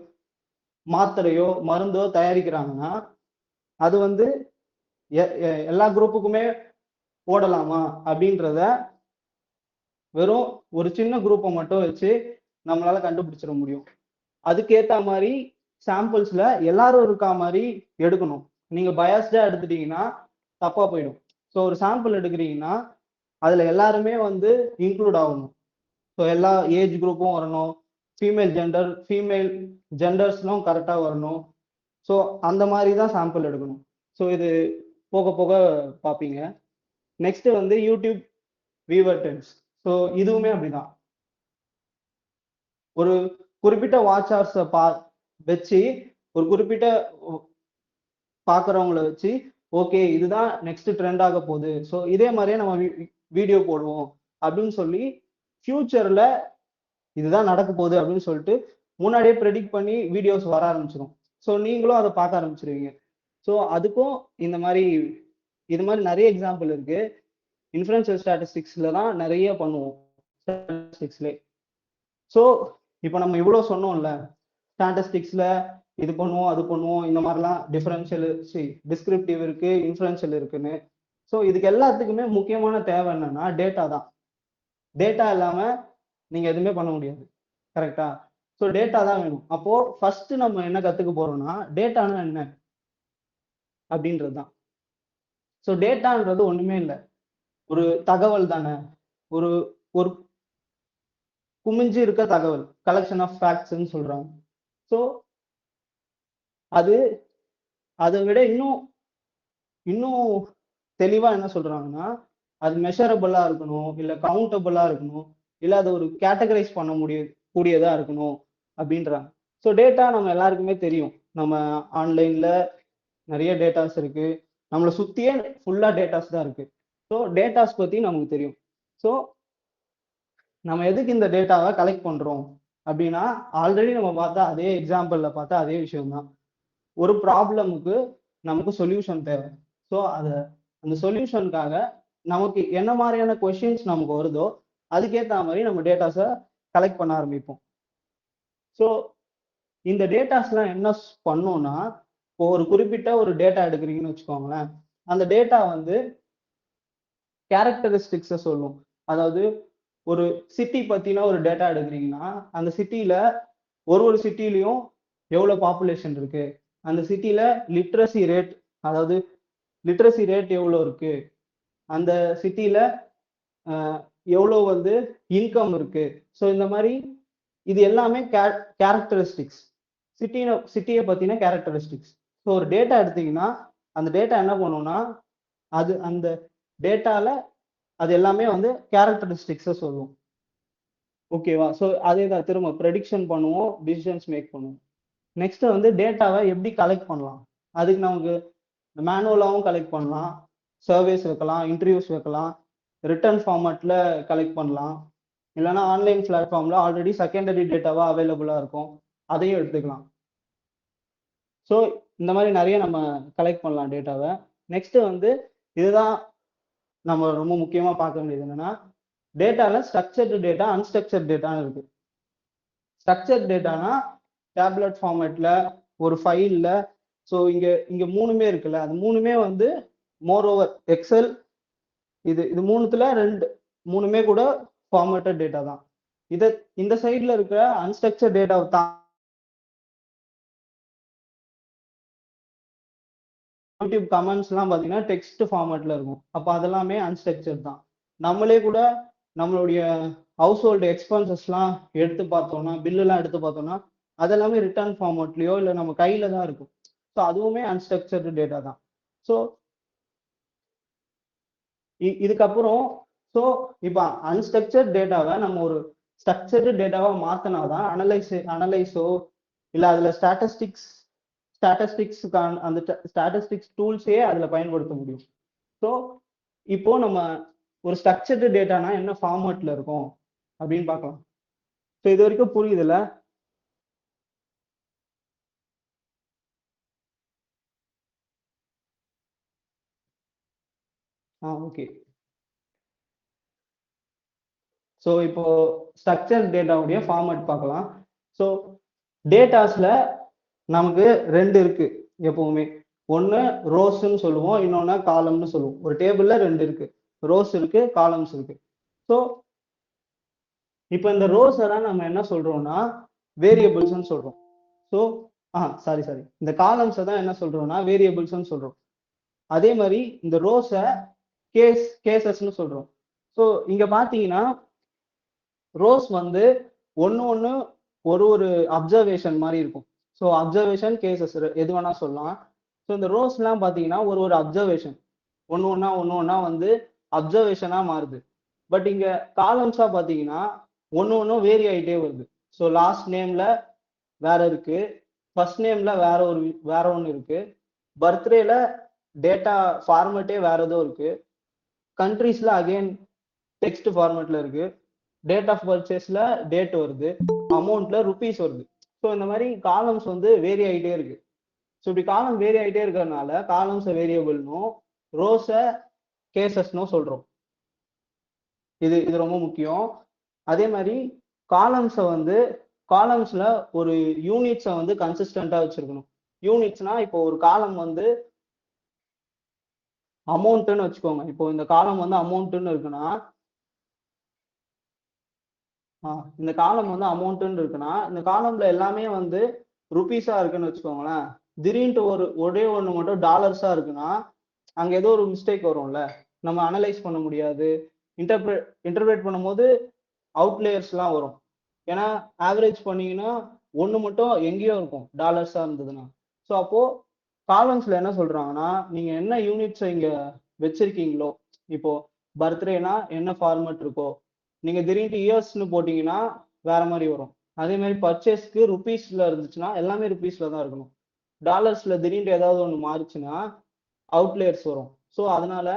மாத்திரையோ மருந்தோ தயாரிக்கிறாங்கன்னா அது வந்து எல்லா குரூப்புக்குமே போடலாமா அப்படின்றத வெறும் ஒரு சின்ன குரூப்பை மட்டும் வச்சு நம்மளால கண்டுபிடிச்சிட முடியும். அதுக்கேற்ற மாதிரி சாம்பிள்ஸ்ல எல்லாரும் இருக்கா மாதிரி எடுக்கணும். நீங்க பயாஸ்டா எடுத்துட்டீங்கன்னா தப்பா போயிடும். ஸோ ஒரு சாம்பிள் எடுக்கிறீங்கன்னா அதுல எல்லாருமே வந்து இன்க்ளூட் ஆகணும். ஸோ எல்லா ஏஜ் குரூப்பும் வரணும், ஃபீமேல் ஜெண்டர்ஸ்லாம் கரெக்டாக வரணும். ஸோ அந்த மாதிரி தான் சாம்பிள் எடுக்கணும். ஸோ இது போக போக பார்ப்பீங்க. நெக்ஸ்ட் வந்து யூடியூப் வியூவர் ட்ரெண்ட்ஸ். ஸோ இதுவுமே அப்படிதான். ஒரு குறிப்பிட்ட வாட்ச் ஹவர்ஸை வச்சு ஒரு குறிப்பிட்ட பார்க்குறவங்கள வச்சு ஓகே இதுதான் நெக்ஸ்ட் ட்ரெண்ட் ஆக போகுது, ஸோ இதே மாதிரியே நம்ம வீடியோ போடுவோம் அப்படின்னு சொல்லி ஃபியூச்சர்ல இதுதான் நடக்க போகுது அப்படின்னு சொல்லிட்டு முன்னாடியே ப்ரெடிக்ட் பண்ணி வீடியோஸ் வர ஆரம்பிச்சிடும். ஸோ நீங்களும் அதை பார்க்க ஆரம்பிச்சிருவீங்க. ஸோ அதுக்கும் இந்த மாதிரி இது மாதிரி நிறைய எக்ஸாம்பிள் இருக்கு. இன்ஃப்ளூயன்சர் ஸ்டாட்டிஸ்டிக்ஸ்ல தான் நிறைய பண்ணுவோம் ஸ்டாட்டிஸ்டிக்ஸ்ல. ஸோ இப்போ நம்ம இவ்வளோ சொன்னோம்ல, ஸ்டாட்டிஸ்டிக்ஸ்ல இது பண்ணுவோம் அது பண்ணுவோம், இந்த மாதிரிலாம் டிஃபரன்ஷியல் டிஸ்கிரிப்டிவ் இருக்கு, இன்ஃப்ளூயன்ஷியல் இருக்குன்னு. ஸோ இதுக்கு எல்லாத்துக்குமே முக்கியமான தேவை என்னன்னா டேட்டா தான். டேட்டா இல்லாம நீங்க எதுவுமே பண்ண முடியாது. கரெக்டா? ஸோ டேட்டா தான் வேணும். அப்போ ஃபர்ஸ்ட் நம்ம என்ன கத்துக்க போறோம்னா டேட்டானா என்ன அப்படின்றது தான். ஸோ டேட்டான்றது ஒண்ணுமே இல்லை, ஒரு தகவல் தானே. ஒரு ஒரு குமிஞ்சு இருக்க தகவல், கலெக்ஷன் ஆஃப் ஃபேக்ட்ஸ்ன்னு சொல்றாங்க. ஸோ அது அதை விட இன்னும் இன்னும் தெளிவா என்ன சொல்றாங்கன்னா அது மெஷரபிளா இருக்கணும், இல்ல கவுண்டபிளா இருக்கணும், இல்ல அதை ஒரு கேட்டகரைஸ் பண்ண கூடியதா இருக்கணும் அப்படின்றாங்க. ஸோ டேட்டா நம்ம எல்லாருக்குமே தெரியும். நம்ம ஆன்லைன்ல நிறைய டேட்டாஸ் இருக்கு, நம்மளை சுத்தியே ஃபுல்லா டேட்டாஸ் தான் இருக்கு. ஸோ டேட்டாஸ் பத்தி நமக்கு தெரியும். ஸோ நம்ம எதுக்கு இந்த டேட்டாவை கலெக்ட் பண்றோம் அப்படின்னா ஆல்ரெடி நம்ம பார்த்தா அதே எக்ஸாம்பிள்ல பார்த்தா அதே விஷயம் தான். ஒரு ப்ராப்ளமுக்கு நமக்கு சொல்யூஷன் தேவை. ஸோ அந்த சொல்யூஷனுக்காக நமக்கு என்ன மாதிரியான கொஸ்டின்ஸ் நமக்கு வருதோ அதுக்கேற்ற மாதிரி நம்ம டேட்டாஸை கலெக்ட் பண்ண ஆரம்பிப்போம். ஸோ இந்த டேட்டாஸ்லாம் என்ன பண்ணோம்னா, இப்போ ஒரு குறிப்பிட்ட ஒரு டேட்டா எடுக்கிறீங்கன்னு வச்சுக்கோங்களேன், அந்த டேட்டா வந்து கேரக்டரிஸ்டிக்ஸை சொல்லும். அதாவது ஒரு சிட்டி பத்தின ஒரு டேட்டா எடுக்கிறீங்கன்னா அந்த சிட்டியில ஒரு சிட்டிலையும் எவ்வளவு பாப்புலேஷன் இருக்கு, அந்த சிட்டில லிட்ரஸி ரேட், அதாவது லிட்ரஸி ரேட் எவ்வளோ இருக்கு, அந்த சிட்டில எவ்வளோ வந்து இன்கம் இருக்கு. ஸோ இந்த மாதிரி இது எல்லாமே கேரக்டரிஸ்டிக்ஸ், சிட்டியை பத்தின கேரக்டரிஸ்டிக்ஸ். ஸோ ஒரு டேட்டா எடுத்தீங்கன்னா அந்த டேட்டா என்ன பண்ணும்னா அது அந்த டேட்டால அது எல்லாமே வந்து கேரக்டரிஸ்டிக்ஸை சொல்லும். ஓகேவா? ஸோ அதே தான் திரும்ப ப்ரெடிக்ஷன் பண்ணுவோம், டிசிஷன்ஸ் மேக் பண்ணுவோம். நெக்ஸ்ட் வந்து டேட்டாவை எப்படி கலெக்ட் பண்ணலாம், அதுக்கு நமக்கு மேனுவலாகவும் கலெக்ட் பண்ணலாம், சர்வேஸ் வைக்கலாம், இன்டர்வியூஸ் வைக்கலாம், ரிட்டர்ன் ஃபார்மேட்ல கலெக்ட் பண்ணலாம், இல்லைன்னா ஆன்லைன் பிளாட்ஃபார்ம்ல ஆல்ரெடி செகண்டரி டேட்டாவா அவைலபிளா இருக்கும், அதையும் எடுத்துக்கலாம். ஸோ இந்த மாதிரி நிறைய நம்ம கலெக்ட் பண்ணலாம் டேட்டாவை. நெக்ஸ்ட் வந்து இதுதான் நம்ம ரொம்ப முக்கியமா பார்க்க வேண்டியது என்னன்னா, டேட்டால ஸ்ட்ரக்சர்டு டேட்டா, அன்ஸ்ட்ரக்சர்ட் டேட்டான்னு இருக்கு. ஸ்ட்ரக்சர்ட் டேட்டானா டேப்லெட் ஃபார்மேட்ல ஒரு ஃபைல்ல. ஸோ இங்க மூணுமே இருக்குல்ல, அது மூணுமே வந்து மோர் ஓவர் எக்ஸல், இது மூணுத்துல மூணுமே கூட ஃபார்மேட்டட் டேட்டா தான். இந்த சைட்ல இருக்கிற அன்ஸ்ட்ரக்சர்ட் டேட்டாவை தான் யூடியூப் கமெண்ட்ஸ் எல்லாம் பாத்தீங்கன்னா டெக்ஸ்ட் ஃபார்மேட்ல இருக்கும். அப்ப அதெல்லாமே அன்ஸ்ட்ரக்சர்ட் தான். நம்மளே கூட நம்மளுடைய ஹவுஸ் ஹோல்டு எக்ஸ்பென்சஸ்லாம் எடுத்து பார்த்தோம்னா, பில்லுலாம் எடுத்து பார்த்தோம்னா அதெல்லாமே ரிட்டர்ன் ஃபார்மேட்லயோ இல்லை நம்ம கையில தான் இருக்கும். ஸோ அதுவுமே அன்ஸ்ட்ரக்சர்டு டேட்டா தான். ஸோ இதுக்கப்புறம் ஸோ இப்போ அன்ஸ்ட்ரக்சர்ட் டேட்டாவை நம்ம ஒரு ஸ்ட்ரக்சர்டு டேட்டாவா மாத்தினாதான் அனலைஸோ இல்லை அதுல ஸ்டாட்டிஸ்டிக்ஸ்க்கான அந்த ஸ்டாட்டிஸ்டிக்ஸ் டூல்ஸே அதுல பயன்படுத்த முடியும். ஸோ இப்போ நம்ம ஒரு ஸ்ட்ரக்சர்டு டேட்டானா என்ன ஃபார்மேட்ல இருக்கும் அப்படின்னு பார்க்கலாம். ஸோ இது வரைக்கும் புரியுதுல்ல? ஓகே. ஸோ இப்போ ஸ்ட்ரக்சர் டேட்டாவுடைய ஃபார்மேட் பார்க்கலாம். ஸோ டேட்டாஸ்ல நமக்கு ரெண்டு இருக்கு எப்பவுமே. ஒன்று ரோஸ்ன்னு சொல்லுவோம், இன்னொன்று காலம்னு சொல்லுவோம். ஒரு டேபிள்ல ரெண்டு இருக்கு, ரோஸ் இருக்கு, காலம்ஸ் இருக்கு. ஸோ இப்போ இந்த ரோஸ் எல்லாம் நம்ம என்ன சொல்றோம்னா வேரியபிள்ஸ்ன்னு சொல்றோம். ஸோ சாரி இந்த காலம்ஸை தான் என்ன சொல்றோம்னா வேரியபிள்ஸ்ன்னு சொல்றோம். அதே மாதிரி இந்த ரோஸை கேசஸ்ன்னு சொல்றோம். ஸோ இங்க பாத்தீங்கன்னா ரோஸ் வந்து ஒன்று ஒரு அப்சர்வேஷன் மாதிரி இருக்கும். ஸோ அப்சர்வேஷன் கேசஸ் எது வேணா சொல்லலாம். ஸோ இந்த ரோஸ்லாம் பார்த்தீங்கன்னா ஒரு அப்சர்வேஷன் ஒன்று ஒன்றா வந்து அப்சர்வேஷனா மாறுது. பட் இங்க காலம்ஸா பார்த்தீங்கன்னா ஒன்று வேரி ஆகிட்டே வருது. ஸோ லாஸ்ட் நேம்ல வேற இருக்கு, ஃபர்ஸ்ட் நேம்ல வேற ஒன்று இருக்கு, பர்த்டேல டேட்டா ஃபார்மேட்டே வேற ஏதோ இருக்கு, கண்ட்ரீஸ்ல அகைன் டெக்ஸ்ட் ஃபார்மேட்ல இருக்கு, டேட் ஆஃப் பர்ச்சேஸ்ல டேட் வருது, அமௌண்ட்ல ருபீஸ் வருது. ஸோ இந்த மாதிரி காலம்ஸ் வந்து வேரி ஆகிட்டே இருக்கு. ஸோ இப்படி காலம் வேரி ஆகிட்டே இருக்கிறதுனால காலம்ஸை வேரியபிள்னும் ரோஸை கேசஸ்னும் சொல்றோம். இது ரொம்ப முக்கியம். அதே மாதிரி காலம்ஸ்ல ஒரு யூனிட்ஸை வந்து கன்சிஸ்டண்டா வச்சிருக்கணும். யூனிட்ஸ்னா இப்போ ஒரு காலம் வந்து அமௌண்ட்னு வச்சுக்கோங்க. இப்போ இந்த காலம் வந்து அமௌண்ட்னு இருக்குன்னா இந்த காலம் வந்து அமௌண்ட்னு இருக்குன்னா இந்த காலம்ல எல்லாமே வந்து ருபீஸா இருக்குன்னு வச்சுக்கோங்களேன். திடீர்னு ஒரே ஒன்று மட்டும் டாலர்ஸா இருக்குன்னா அங்க ஏதோ ஒரு மிஸ்டேக் வரும்ல, நம்ம அனலைஸ் பண்ண முடியாது. இன்டர்பிரேட் பண்ணும்போது அவுட்லேயர்ஸ்லாம் வரும். ஏன்னா ஆவரேஜ் பண்ணீங்கன்னா ஒன்று மட்டும் எங்கேயோ இருக்கும் டாலர்ஸா இருந்ததுன்னா. ஸோ அப்போ காலம்ஸ்ல என்ன சொல்றாங்கன்னா நீங்க என்ன யூனிட்ஸை இங்க வச்சிருக்கீங்களோ, இப்போ பர்த்டேனா என்ன ஃபார்மேட் இருக்கோ, நீங்க திடீர்னு இயர்ஸ்னு போட்டீங்கன்னா வேற மாதிரி வரும். அதே மாதிரி பர்ச்சேஸ்க்கு ருபீஸ்ல இருந்துச்சுன்னா எல்லாமே ருபீஸ்ல தான் இருக்கணும். டாலர்ஸ்ல திடீர்னு ஏதாவது ஒன்று மாறுச்சுன்னா அவுட்லேயர்ஸ் வரும். ஸோ அதனால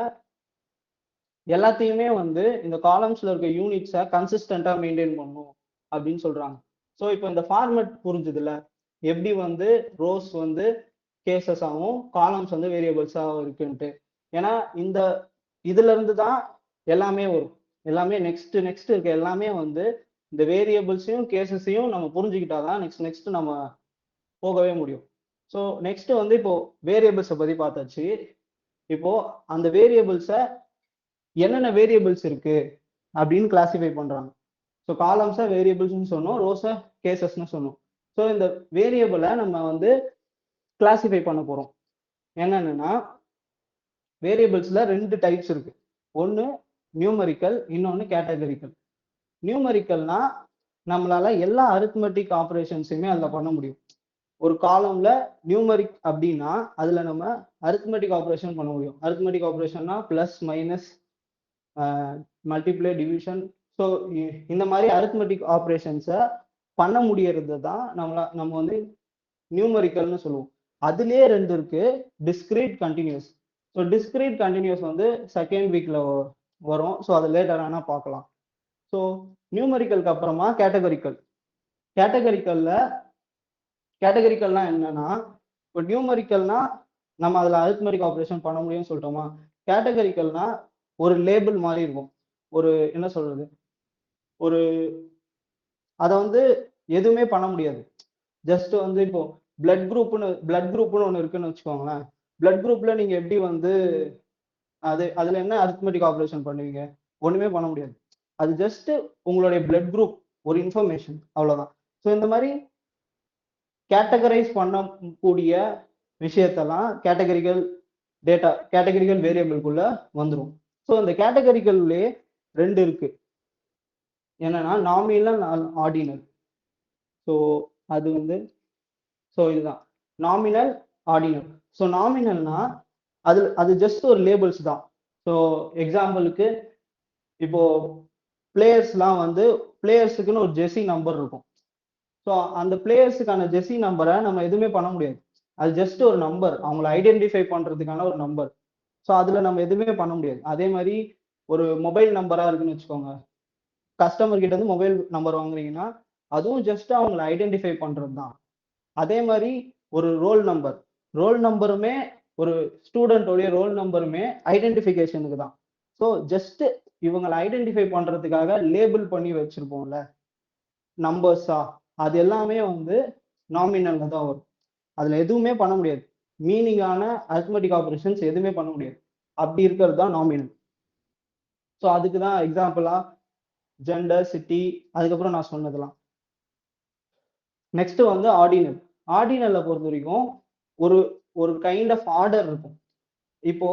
எல்லாத்தையுமே வந்து இந்த காலம்ஸ்ல இருக்க யூனிட்ஸை கன்சிஸ்டண்டா மெயின்டைன் பண்ணும் அப்படின்னு சொல்றாங்க. ஸோ இப்போ இந்த ஃபார்மேட் புரிஞ்சுதுல, எப்படி வந்து ரோஸ் வந்து கேசஸ் ஆகும், காலம்ஸ் வந்து வேரியபிள்ஸாகவும் இருக்குன்ட்டு. ஏன்னா இதுல இருந்து தான் எல்லாமே வரும். எல்லாமே நெக்ஸ்ட் இருக்க எல்லாமே வந்து இந்த வேரியபிள்ஸையும் கேசஸையும் நம்ம புரிஞ்சுக்கிட்டாதான் நெக்ஸ்ட் நம்ம போகவே முடியும். ஸோ நெக்ஸ்ட் வந்து இப்போ வேரியபிள்ஸை பத்தி பார்த்தாச்சு. இப்போ அந்த வேரியபிள்ஸை என்னென்ன வேரியபிள்ஸ் இருக்கு அப்படின்னு கிளாசிஃபை பண்றாங்க. ஸோ காலம்ஸை வேரியபிள்ஸ்னு சொன்னோம், ரோஸை கேசஸ்னு சொன்னோம். ஸோ இந்த வேரியபிளை நம்ம வந்து கிளாசிஃபை பண்ண போறோம். என்னன்னா வேரியபிள்ஸ்ல 2 டைப்ஸ் இருக்கு. ஒன்று நியூமரிக்கல், இன்னொன்று கேட்டகரிக்கல். நியூமரிக்கல்னா நம்மளால எல்லா அரித்மெட்டிக் ஆப்ரேஷன்ஸுமே அதில் பண்ண முடியும். ஒரு காலம்ல நியூமரிக் அப்படின்னா அதுல நம்ம அரித்மெட்டிக் ஆப்ரேஷன் பண்ண முடியும். அரித்மெட்டிக் ஆப்ரேஷன்னா plus minus multiply division. So இந்த மாதிரி அரித்மெட்டிக் ஆப்ரேஷன்ஸை பண்ண முடியறது தான் நம்ம வந்து நியூமரிக்கல்னு சொல்லுவோம். அதுலேயே 2 இருக்கு, discrete, continuous. So discrete continuous வந்து செகண்ட் வீக்ல வரும். ஸோ அது லேட்டரானா பார்க்கலாம். ஸோ நியூமரிக்கலுக்கு அப்புறமா கேட்டகரிக்கல்னா என்னன்னா, இப்போ நியூமரிக்கல்னா நம்ம அதில் அரித்மெட்டிக் ஆப்ரேஷன் பண்ண முடியும்னு சொல்லிட்டோமா. கேட்டகரிக்கல்னா ஒரு லேபிள் மாதிரி இருக்கும். ஒரு என்ன சொல்றது, ஒரு அதை வந்து எதுவுமே பண்ண முடியாது. ஜஸ்ட் வந்து இப்போ பிளட் குரூப்னு ஒன்று இருக்குன்னு வச்சுக்கோங்களேன். பிளட் குரூப்ல நீங்க எப்படி வந்து அதுல என்ன அரித்மெட்டிக் ஆப்ரேஷன் பண்ணுவீங்க? ஒண்ணுமே பண்ண முடியாது. அது ஜஸ்ட் உங்களுடைய பிளட் குரூப், ஒரு இன்ஃபர்மேஷன், அவ்வளவுதான். ஸோ இந்த மாதிரி கேட்டகரைஸ் பண்ணக்கூடிய விஷயத்தெல்லாம் கேட்டகரிக்கல் வேரியபிள்குள்ள வந்துடும். ஸோ இந்த கேட்டகரிக்கல்லே 2 இருக்கு. என்னன்னா நாமினல், ஆர்டினல். ஸோ அது வந்து இதுதான் நாமினல், ஆர்டினல். ஸோ நாமினல்னா அது ஜஸ்ட் ஒரு லேபிள்ஸ் தான். ஸோ எக்ஸாம்பிளுக்கு இப்போ பிளேயர்ஸ்லாம் வந்து பிளேயர்ஸுக்குன்னு ஒரு ஜெர்சி நம்பர் இருக்கும். ஸோ அந்த பிளேயர்ஸுக்கான ஜெர்சி நம்பரை நம்ம எதுவுமே பண்ண முடியாது. அது ஜஸ்ட் ஒரு நம்பர், அவங்களை ஐடென்டிஃபை பண்றதுக்கான ஒரு நம்பர். ஸோ அதுல நம்ம எதுவுமே பண்ண முடியாது. அதே மாதிரி ஒரு மொபைல் நம்பரா இருக்குன்னு வச்சுக்கோங்க. கஸ்டமர் கிட்ட இருந்து மொபைல் நம்பர் வாங்குறீங்கன்னா அதுவும் ஜஸ்ட் அவங்களை ஐடென்டிஃபை பண்றது தான். அதே மாதிரி ஒரு ரோல் நம்பருமே ஒரு ஸ்டூடெண்டோடைய ரோல் நம்பருமே ஐடென்டிஃபிகேஷனுக்கு தான். ஸோ ஜஸ்ட் இவங்களை ஐடென்டிஃபை பண்றதுக்காக லேபிள் பண்ணி வச்சிருப்போம்ல நம்பர்ஸா, அது எல்லாமே வந்து நாமினல்ல தான் வரும். அதுல எதுவுமே பண்ண முடியாது. மீனிங்கான அரித்மெட்டிக் ஆப்ரேஷன்ஸ் எதுவுமே பண்ண முடியாது. அப்படி இருக்கிறது தான் நாமினல். ஸோ அதுக்கு தான் எக்ஸாம்பிளா ஜெண்டர், சிட்டி, அதுக்கப்புறம் நான் சொன்னதெல்லாம். நெக்ஸ்ட் வந்து ஆர்டினல். ஆர்டினலை பொறுத்த வரைக்கும் ஒரு ஒரு கைண்ட் ஆஃப் ஆர்டர் இருக்கும். இப்போ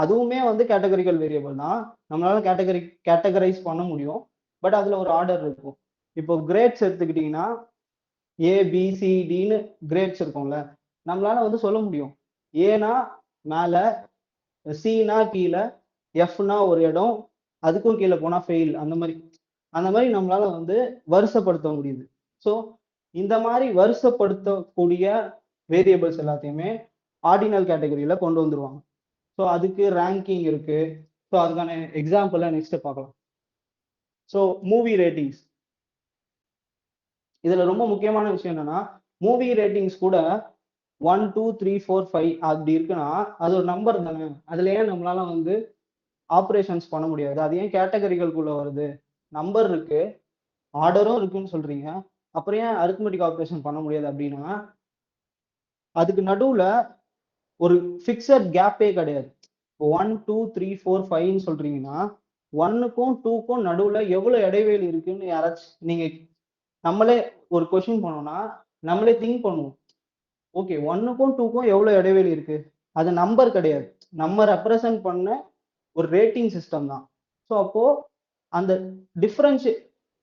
அதுவுமே வந்து கேட்டகரிக்கல் வேரியபிள் தான். நம்மளால கேட்டகரைஸ் பண்ண முடியும். பட் அதுல ஒரு ஆர்டர் இருக்கும். இப்போ கிரேட்ஸ் எடுத்துக்கிட்டீங்கன்னா ஏபிசிடின்னு கிரேட்ஸ் இருக்கும்ல, நம்மளால வந்து சொல்ல முடியும். ஏனா மேல, சினா கீழே, எஃப்னா ஒரு இடம், அதுக்கும் கீழே போனா ஃபெயில். அந்த மாதிரி நம்மளால வந்து வரிசைப்படுத்த முடியுது. ஸோ இந்த மாதிரி வரிசைப்படுத்தக்கூடிய வேரியபிள்ஸ் எல்லாத்தையுமே ஆர்டினல் கேட்டகரியில கொண்டு வந்துருவாங்க. ஸோ அதுக்கு ரேங்கிங் இருக்கு. ஸோ அதுக்கான எக்ஸாம்பிளை நெக்ஸ்ட் பார்க்கலாம். So movie ratings. இதுல ரொம்ப முக்கியமான விஷயம் என்னன்னா, மூவி ரேட்டிங்ஸ் கூட 1 2 3 4 5 அப்படி இருக்குன்னா அது ஒரு நம்பர் தானே. அதுல ஏன் நம்மளால வந்து ஆப்ரேஷன்ஸ் பண்ண முடியாது? அது ஏன் கேட்டகரிகளுக்குள்ள வருது? நம்பர் இருக்கு, ஆர்டரும் இருக்குன்னு சொல்றீங்க, அப்புறம் ஏன் அரித்மெட்டிக் ஆப்ரேஷன் பண்ண முடியாது அப்படின்னா, அதுக்கு நடுவுல ஒரு ஃபிக்ஸட் கேப்பே கிடையாது. 1 2 3 4 5ன்னு சொல்றீங்கன்னா 1க்கும் 2க்கும் நடுவுல எவ்வளவு இடைவெளி இருக்குன்னு யாராச்சும் நீங்க நம்மளே ஒரு கொஸ்டின் பண்ணோம்னா நம்மளே திங்க் பண்ணுவோம். ஓகே, 1க்கும் 2க்கும் எவ்வளவு இடைவெளி இருக்கு? அது நம்பர் கிடையாது, நம்ம ரெப்ரசன்ட் பண்ண ஒரு ரேட்டிங் சிஸ்டம் தான். ஸோ அப்போ அந்த டிஃபரன்ஸ்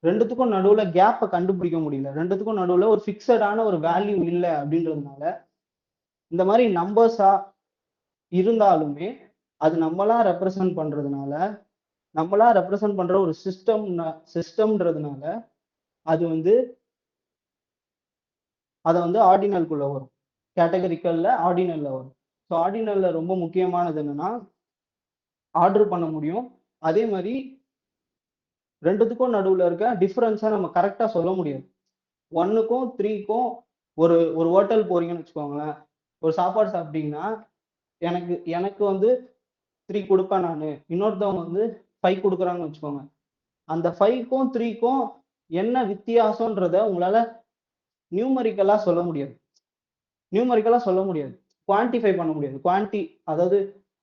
ரெண்டுத்துக்கும் நடுவுல கேப்பை கண்டுபிடிக்க முடியல, ரெண்டுத்துக்கும் நடுவுல ஒரு ஃபிக்ஸடான ஒரு வேல்யூ இல்லை அப்படின்றதுனால இந்த மாதிரி நம்பர்ஸா இருந்தாலுமே அது நம்மளா ரெப்ரசன்ட் பண்றதுனால, நம்மளா ரெப்ரசன்ட் பண்ற ஒரு சிஸ்டம்ன்றதுனால அது வந்து அதை வந்து ஆர்டினல்குள்ள வரும். கேட்டகரிக்கல்ல ஆர்டினல்ல வரும். ஸோ ஆர்டினல்ல ரொம்ப முக்கியமானது என்னன்னா ஆர்டர் பண்ண முடியும். அதே மாதிரி ரெண்டுத்துக்கும் நடுவுல இருக்க டிஃபரன்ஸை நம்ம கரெக்டா சொல்ல முடியாது. 1க்கும் 3க்கும் ஒரு ஒரு ஹோட்டல் போறீங்கன்னு வச்சுக்கோங்களேன். ஒரு சாப்பாடு சாப்பிட்டீங்கன்னா எனக்கு எனக்கு வந்து 3 கொடுப்பேன் நானு, இன்னொருத்தவங்க வந்து 5 கொடுக்குறாங்கன்னு வச்சுக்கோங்க. அந்த 5க்கும் 3க்கும் என்ன வித்தியாசம்ன்றத உங்களால நியூமரிக்கலா சொல்ல முடியாது. குவான்டிஃபை பண்ண முடியாது. அதாவது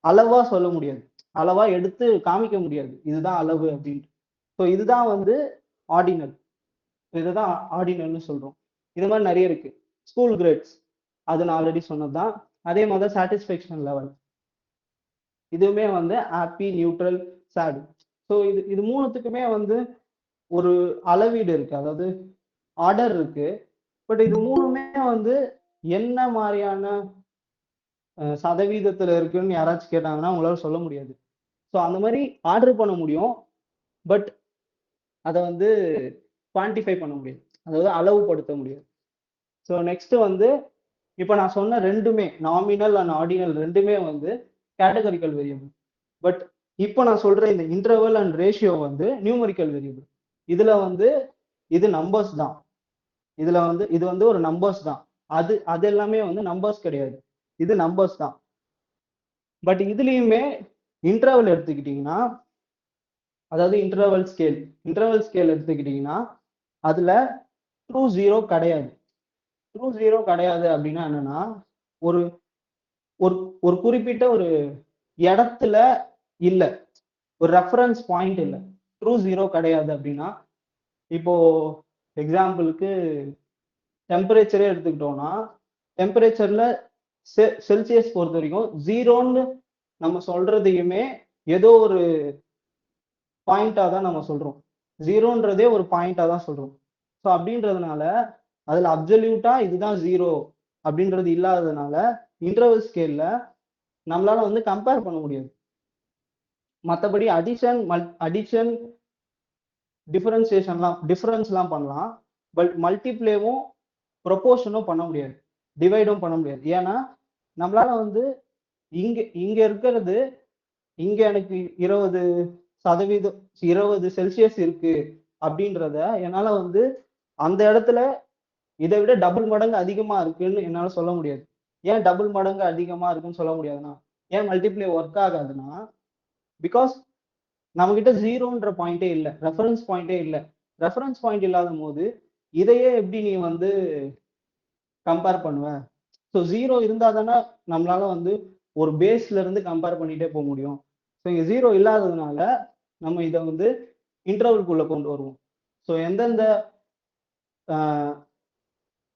அளவா சொல்ல முடியாது. அளவா எடுத்து காமிக்க முடியாது, இதுதான் அளவு அப்படின்ட்டு. ஸோ இதுதான் வந்து ஆர்டினல். இதுதான் ஆர்டினல்னு சொல்றோம். இது மாதிரி நிறைய இருக்கு. ஸ்கூல் கிரேட்ஸ், அது நான் ஆல்ரெடி சொன்னதுதான். அதே மாதிரி சாட்டிஸ்ஃபேக்ஷன் லெவல், இதுவுமே வந்து ஹாப்பி, நியூட்ரல், சேட். ஸோ இது மூணுத்துக்குமே வந்து ஒரு அளவீடு இருக்கு, அதாவது ஆர்டர் இருக்கு. பட் இது மூணுமே வந்து என்ன மாதிரியான சதவீதத்துல இருக்குன்னு யாராச்சும் கேட்டாங்கன்னா உங்களால சொல்ல முடியாது. ஸோ அந்த மாதிரி ஆர்டர் பண்ண முடியும், பட் அதை வந்து குவான்டிஃபை பண்ண முடியாது, அதாவது அளவுபடுத்த முடியாது. ஸோ நெக்ஸ்ட் வந்து இப்போ நான் சொன்ன ரெண்டுமே, நாமினல் அண்ட் ஆர்டினல் ரெண்டுமே வந்து கேட்டகரிக்கல் வேரியபிள். பட் இப்போ நான் சொல்ற இந்த இன்டர்வல் அண்ட் ரேஷியோ வந்து நியூமரிக்கல் வேரியபிள். இதுல வந்து இது நம்பர்ஸ் தான். இது வந்து ஒரு நம்பர்ஸ் தான். அது எல்லாமே வந்து நம்பர்ஸ் கிடையாது, இது நம்பர்ஸ் தான். பட் இதுலயுமே இன்டர்வல் எடுத்துக்கிட்டீங்கன்னா, அதாவது இன்டர்வல் ஸ்கேல் எடுத்துக்கிட்டீங்கன்னா அதுல ட்ரூ ஜீரோ கிடையாது. அப்படின்னா என்னன்னா, ஒரு ஒரு குறிப்பிட்ட ஒரு இடத்துல இல்ல, ஒரு ரெஃபரன்ஸ் பாயிண்ட் இல்ல, ட்ரூ ஜீரோ கிடையாது. அப்படின்னா இப்போ எக்ஸாம்பிளுக்கு டெம்பரேச்சரே எடுத்துக்கிட்டோம்னா, டெம்பரேச்சர்ல செல்சியஸ் பொறுத்த வரைக்கும் ஜீரோன்னு நம்ம சொல்றதையுமே ஏதோ ஒரு பாயிண்டா தான் நம்ம சொல்றோம். ஜீரோன்றதே ஒரு பாயிண்டா தான் சொல்றோம். ஸோ அப்படின்றதுனால அதுல அப்சல்யூட்டா இதுதான் ஜீரோ அப்படின்றது இல்லாததுனால இன்டர்வல் ஸ்கேல்ல நம்மளால வந்து கம்பேர் பண்ண முடியாது. மற்றபடி அடிஷன் டிஃபரன்ஸ்லாம் பண்ணலாம். பட் மல்டிப்ளேவும் ப்ரொபோர்ஷனும் பண்ண முடியாது, டிவைடும் பண்ண முடியாது. ஏன்னா நம்மளால வந்து இங்க இருக்கிறது, இங்க எனக்கு 20 செல்சியஸ் இருக்கு அப்படின்றத என்னால வந்து அந்த இடத்துல இதை விட டபுள் மடங்கு அதிகமா இருக்குன்னு என்னால சொல்ல முடியாது. ஏன் டபுள் மடங்கு அதிகமா இருக்குன்னு சொல்ல முடியாதுன்னா, ஏன் மல்டிப்ளே ஒர்க் ஆகாதுன்னா, பிகாஸ் நம்ம கிட்ட ஜீரோன்ற பாயிண்டே இல்லை, ரெஃபரன்ஸ் பாயிண்டே இல்லை. ரெஃபரன்ஸ் பாயிண்ட் இல்லாத போது இதையே எப்படி நீ வந்து கம்பேர் பண்ணுவ? ஸோ ஜீரோ இருந்தா தானே நம்மளால வந்து ஒரு பேஸ்ல இருந்து கம்பேர் பண்ணிட்டே போக முடியும். ஸோ இங்க ஜீரோ இல்லாததுனால நம்ம இதை வந்து இன்டர்வல்குள்ள கொண்டு வருவோம். ஸோ எந்தெந்த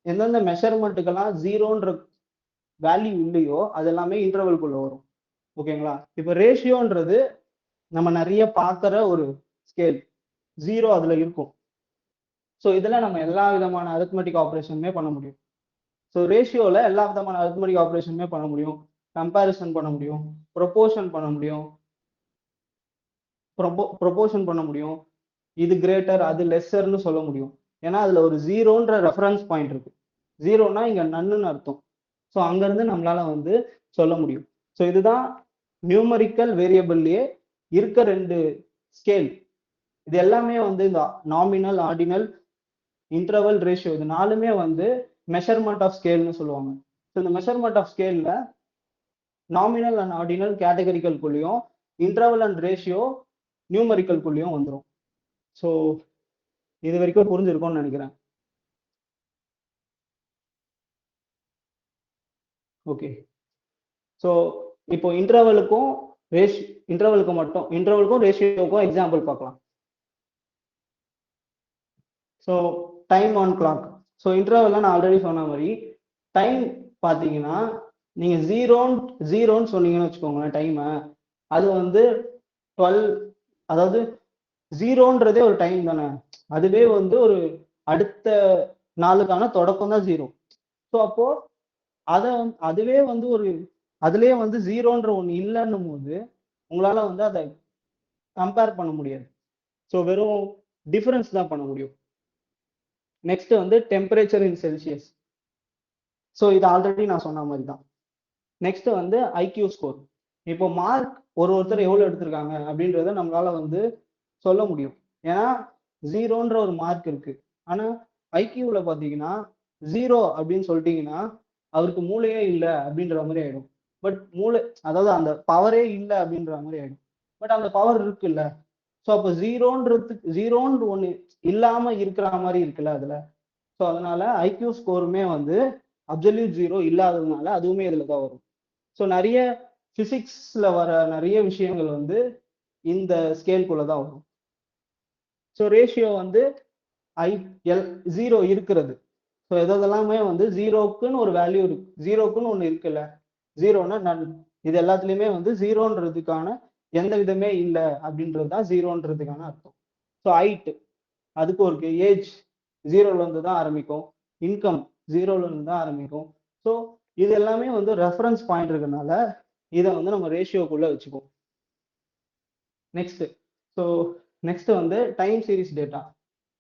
எந்தெந்த மெஷர்மெண்ட்டுக்கெல்லாம் ஜீரோன்ற வேல்யூ இல்லையோ அது எல்லாமே இன்டர்வல்குள்ள வரும். ஓகேங்களா? இப்போ ரேஷியோன்றது நம்ம நிறைய பார்க்குற ஒரு ஸ்கேல், ஜீரோ அதுல இருக்கும். ஸோ இதில் நம்ம எல்லா விதமான அரித்மெட்டிக் ஆப்ரேஷனுமே பண்ண முடியும். ஸோ ரேஷியோவில் எல்லா விதமான அரித்மெட்டிக் ஆப்ரேஷனுமே பண்ண முடியும். கம்பேரிசன் பண்ண முடியும், ப்ரொபோர்ஷன் பண்ண முடியும், ப்ரொபோர்ஷன் பண்ண முடியும், இது கிரேட்டர் அது லெஸ்ஸர்னு சொல்ல முடியும். ஏன்னா அதில் ஒரு ஜீரோன்ற ரெஃபரன்ஸ் பாயிண்ட் இருக்கு. ஜீரோனா இங்கே நன்னுன்னு அர்த்தம். ஸோ அங்கேருந்து நம்மளால வந்து சொல்ல முடியும். ஸோ இதுதான் நியூமரிக்கல் வேரியபிள்லேயே இருக்க 2 ஸ்கேல். இது எல்லாமே வந்து இந்த நாமினல், ஆர்டினல், இன்டர்வல், ரேஷியோ இது 4மே வந்து மெஷர்மெண்ட் ஆஃப் ஸ்கேல்னு சொல்லுவாங்க. ஸோ இந்த மெஷர்மெண்ட் ஆஃப் ஸ்கேலில் நாமினல் அண்ட் ஆர்டினல் கேட்டகரிக்கல்குள்ளேயும், இன்டர்வல் அண்ட் ரேஷியோ நியூமரிக்கல்குள்ளேயும் வந்துடும். ஸோ இது வரைக்கும் புரிஞ்சிருக்கும்னு நினைக்கிறேன். ஓகே. ஸோ இப்போ இன்டர்வலுக்கும் ரேஷியோவுக்கும் எக்ஸாம்பிள் பார்க்கலாம். So time on clock. So இன்டர்வல்ல நான் ஆல்ரெடி சொன்ன மாதிரி டைம் பார்த்தீங்கன்னா நீங்கள் ஜீரோன்னு சொன்னீங்கன்னு வச்சுக்கோங்களேன் டைமை, அது வந்து 12, அதாவது ஜீரோன்றதே ஒரு டைம் தானே, அதுவே வந்து ஒரு அடுத்த நாளுக்கான தொடக்கம் தான் ஜீரோ. ஸோ அப்போ அதுவே வந்து ஒரு அதுலேயே வந்து ஜீரோன்ற ஒன்று இல்லைன்னும் போது உங்களால வந்து அதை கம்பேர் பண்ண முடியாது. ஸோ வெறும் டிஃபரன்ஸ் தான் பண்ண முடியும். நெக்ஸ்ட் வந்து டெம்பரேச்சர் இன் செல்சியஸ். ஸோ இது ஆல்ரெடி நான் சொன்ன மாதிரி தான். நெக்ஸ்ட் வந்து ஐக்யூ ஸ்கோர். இப்போ மார்க் ஒருத்தர் எவ்வளோ எடுத்திருக்காங்க அப்படின்றத நம்மளால வந்து சொல்ல முடியும். ஏன்னா ஜீரோன்ற ஒரு மார்க் இருக்கு. ஆனால் ஐக்யூவில் பார்த்தீங்கன்னா ஜீரோ அப்படின்னு சொல்லிட்டீங்கன்னா அவருக்கு மூளையே இல்லை அப்படின்ற மாதிரி ஆயிடும். பட் அதாவது அந்த பவரே இல்லை அப்படின்ற மாதிரி ஆயிடும். பட் அந்த பவர் இருக்குல்ல. ஸோ அப்போ ஜீரோன்னு ஒன்று இல்லாம இருக்கிற மாதிரி இருக்குல்ல அதுல. ஸோ அதனால ஐக்யூ ஸ்கோருமே வந்து அப்சல்யூட் ஜீரோ இல்லாததுனால அதுவுமே இதுல தான் வரும். ஸோ நிறைய பிசிக்ஸ்ல வர நிறைய விஷயங்கள் வந்து இந்த ஸ்கேல்குள்ள தான் வரும். ஸோ ரேஷியோ வந்து ஜீரோ இருக்கிறது. ஸோ எதெல்லாமே வந்து ஜீரோக்குன்னு ஒரு வேல்யூ இருக்கு, ஜீரோக்குன்னு ஒன்று இருக்குல்ல, ஜீரோனா நன், இது எல்லாத்துலேயுமே வந்து ஜீரோன்றதுக்கான எந்த விதமே இல்லை அப்படின்றது தான் ஜீரோன்றதுக்கான அர்த்தம். ஸோ ஹைட், அதுக்கு ஒரு ஏஜ் ஜீரோல இருந்து தான் ஆரம்பிக்கும், இன்கம் ஜீரோல இருந்து தான் ஆரம்பிக்கும். ஸோ இது எல்லாமே வந்து ரெஃபரன்ஸ் பாயிண்ட் இருக்கனால இதை வந்து நம்ம ரேஷியோக்குள்ள வச்சுப்போம். நெக்ஸ்ட் வந்து time series data.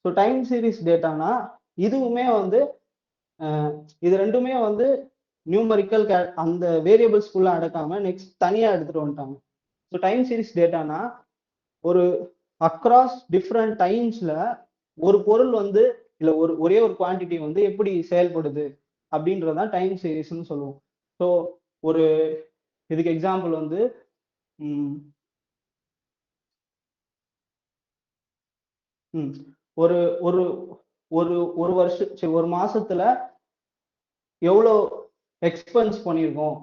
So time series டேட்டானா இதுவுமே வந்து இது ரெண்டுமே வந்து நியூமரிக்கல் அந்த வேரியபிள்ஸ்குள்ள அடக்காம நெக்ஸ்ட் தனியா எடுத்துட்டு வந்துட்டாங்க. ஸோ டைம் சீரிஸ் டேட்டானா ஒரு அக்ராஸ் டிஃப்ரெண்ட் டைம்ஸ்ல ஒரு பொருள் வந்து இல்லை ஒரே ஒரு குவான்டிட்டி வந்து எப்படி செயல்படுது அப்படின்றதான் டைம் சீரிஸ்ன்னு சொல்லுவோம். ஸோ ஒரு இதுக்கு எக்ஸாம்பிள் வந்து ஒரு ஒரு ஒரு ஒரு வருஷம் ஒரு மாசத்துல எவ்வளோ எக்ஸ்பென்ஸ் பண்ணியிருக்கோம்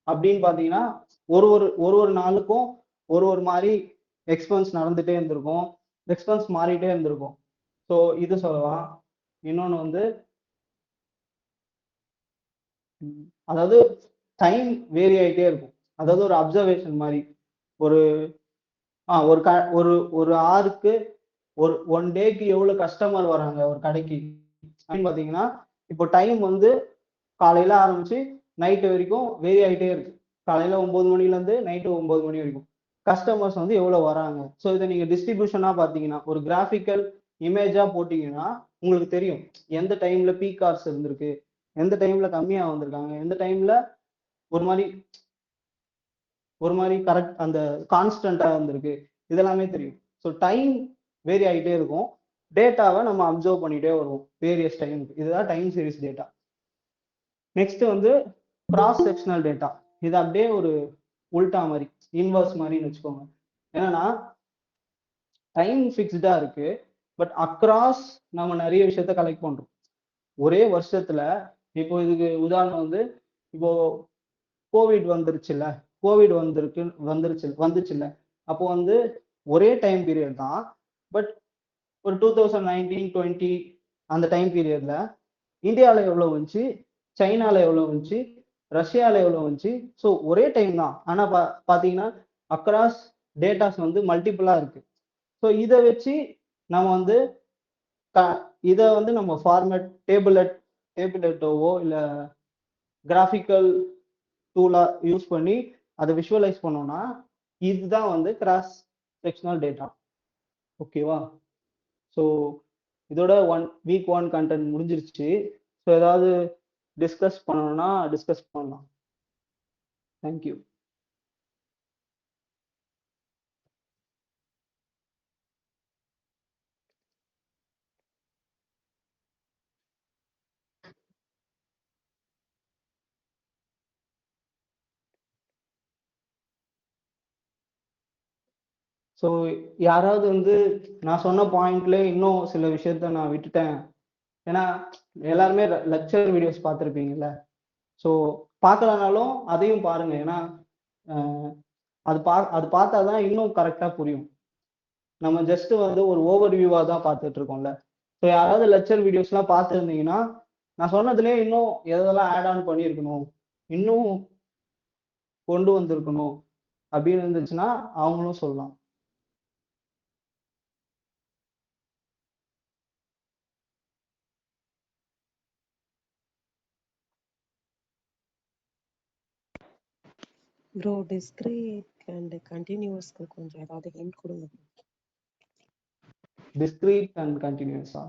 அப்படின்னு பார்த்தீங்கன்னா ஒரு ஒரு ஒரு ஒரு நாளுக்கும் ஒரு மாதிரி எக்ஸ்பென்ஸ் நடந்துட்டே இருந்திருக்கும், எக்ஸ்பென்ஸ் மாறிட்டே இருந்திருக்கும். ஸோ இது சொல்லலாம். இன்னொன்று வந்து அதாவது டைம் வேரி ஆகிட்டே இருக்கும். அதாவது ஒரு அப்சர்வேஷன் மாதிரி ஒரு ஒரு ஒரு ஆருக்கு ஒரு 1 டேக்கு எவ்வளோ கஸ்டமர் வராங்க ஒரு கடைக்கு அப்படின்னு பார்த்தீங்கன்னா இப்போ டைம் வந்து காலையில் ஆரம்பிச்சு நைட்டு வரைக்கும் வேரி ஆகிட்டே இருக்கு. காலையில் 9 மணிலேருந்து நைட்டு 9 மணி வரைக்கும் கஸ்டமர்ஸ் வந்து எவ்வளோ வராங்க. ஸோ இதை நீங்கள் டிஸ்ட்ரிபியூஷனாக பார்த்தீங்கன்னா ஒரு கிராஃபிக்கல் இமேஜாக போட்டிங்கன்னா உங்களுக்கு தெரியும் எந்த டைமில் பீக் கார்ஸ் இருந்திருக்கு, எந்த டைமில் கம்மியாக வந்திருக்காங்க, எந்த டைமில் ஒரு மாதிரி கரெக்ட் அந்த கான்ஸ்டண்ட்டாக இருந்திருக்கு, இதெல்லாமே தெரியும். ஸோ டைம் வேரி ஆகிட்டே இருக்கும், டேட்டாவை நம்ம அப்சர்வ் பண்ணிகிட்டே வருவோம் வேரியஸ் டைமுக்கு. இதுதான் டைம் சீரிஸ் டேட்டா. நெக்ஸ்ட் வந்து கிராஸ் செக்ஷனல் டேட்டா. இது அப்படியே ஒரு உல்டா மாதிரி, இன்வர்ஸ் மாதிரின்னு வச்சுக்கோங்க. என்னன்னா டைம் ஃபிக்ஸ்டா இருக்கு, பட் அக்ராஸ் நம்ம நிறைய விஷயத்த கலெக்ட் பண்றோம் ஒரே வருஷத்துல. இப்போ இதுக்கு உதாரணம் வந்து இப்போ கோவிட் வந்துருச்சுல்ல, வந்துச்சுல்ல. அப்போ வந்து ஒரே டைம் பீரியட் தான், பட் ஒரு 2019-20 அந்த டைம் பீரியட்ல இந்தியாவில் எவ்வளோ வந்துச்சு, சைனாவில் எவ்வளோ வந்துச்சு, ரஷ்யாவில் எவ்வளோ வந்துச்சு. ஸோ ஒரே டைம் தான், ஆனால் பார்த்தீங்கன்னா அக்ராஸ் டேட்டாஸ் வந்து மல்டிபிளாக இருக்கு. ஸோ இதை வச்சு நம்ம வந்து இதை வந்து நம்ம ஃபார்மேட் டேபிளெட்டோவோ இல்லை கிராஃபிக்கல் டூலா யூஸ் பண்ணி அதை விஷுவலைஸ் பண்ணோம்னா இதுதான் வந்து கிராஸ் செக்ஷனல் டேட்டா. ஓகேவா? ஸோ இதோட வீக் 1 கண்டென்ட் முடிஞ்சிருச்சு. ஸோ ஏதாவது டிஸ்கஸ் பண்ணணும்னா டிஸ்கஸ் பண்ணலாம். தேங்க்யூ. ஸோ யாராவது வந்து நான் சொன்ன பாயிண்ட்ல இன்னும் சில விஷயத்த நான் விட்டுட்டேன், ஏன்னா எல்லாருமே லெக்சர் வீடியோஸ் பார்த்துருப்பீங்கல்ல. ஸோ பார்க்கலனாலும் அதையும் பாருங்க, ஏன்னா அது பார்த்தா தான் இன்னும் கரெக்டாக புரியும். நம்ம ஜஸ்ட் வந்து ஒரு ஓவர் வியூவாக தான் பார்த்துட்டு இருக்கோம்ல. ஸோ யாராவது லெக்சர் வீடியோஸ்லாம் பார்த்துருந்தீங்கன்னா நான் சொன்னதுலேயே இன்னும் எதெல்லாம் ஆட் ஆன் பண்ணியிருக்கணும், இன்னும் கொண்டு வந்திருக்கணும் அப்படின்னு இருந்துச்சுன்னா அவங்களும் சொல்லலாம். ப்ரோ டிஸ்கிரீட் அண்ட் கண்டினியூஸ்க்கு கொஞ்சம் ஏதாவது ஹிண்ட் கொடுங்க. டிஸ்கிரீட் அண்ட் கண்டினியூஸா?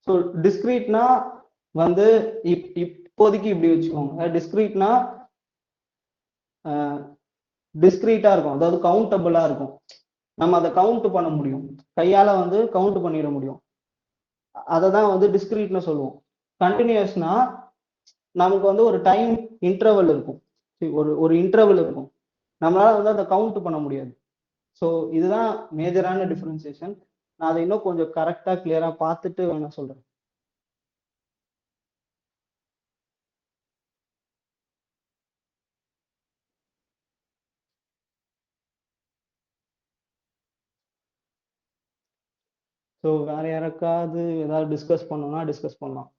ஸோ டிஸ்கிரீட்னா வந்து இப்போதைக்கு இப்படி வச்சுக்கோங்க. டிஸ்கிரீட்னா டிஸ்கிரீட்டா இருக்கும், அதாவது கவுண்டபிளா இருக்கும். நம்ம அதை கவுண்ட் பண்ண முடியும், கையால வந்து கவுண்ட் பண்ணிட முடியும். அதை தான் வந்து டிஸ்கிரீட்னு சொல்லுவோம். கண்டினியூஸ்னா நமக்கு வந்து ஒரு டைம் இன்டர்வல் இருக்கும், ஒரு இன்டர்வல் இருக்கும், நம்மளால வந்து அதை கவுண்ட் பண்ண முடியாது. ஸோ இதுதான் மேஜரான டிஃபரன்சியேஷன். நான் அதை இன்னும் கொஞ்சம் கரெக்டா கிளியரா பார்த்துட்டு வேணா சொல்றேன். ஸோ வேற யாருக்காவது ஏதாவது டிஸ்கஸ் பண்ணணும்னா டிஸ்கஸ் பண்ணலாம்.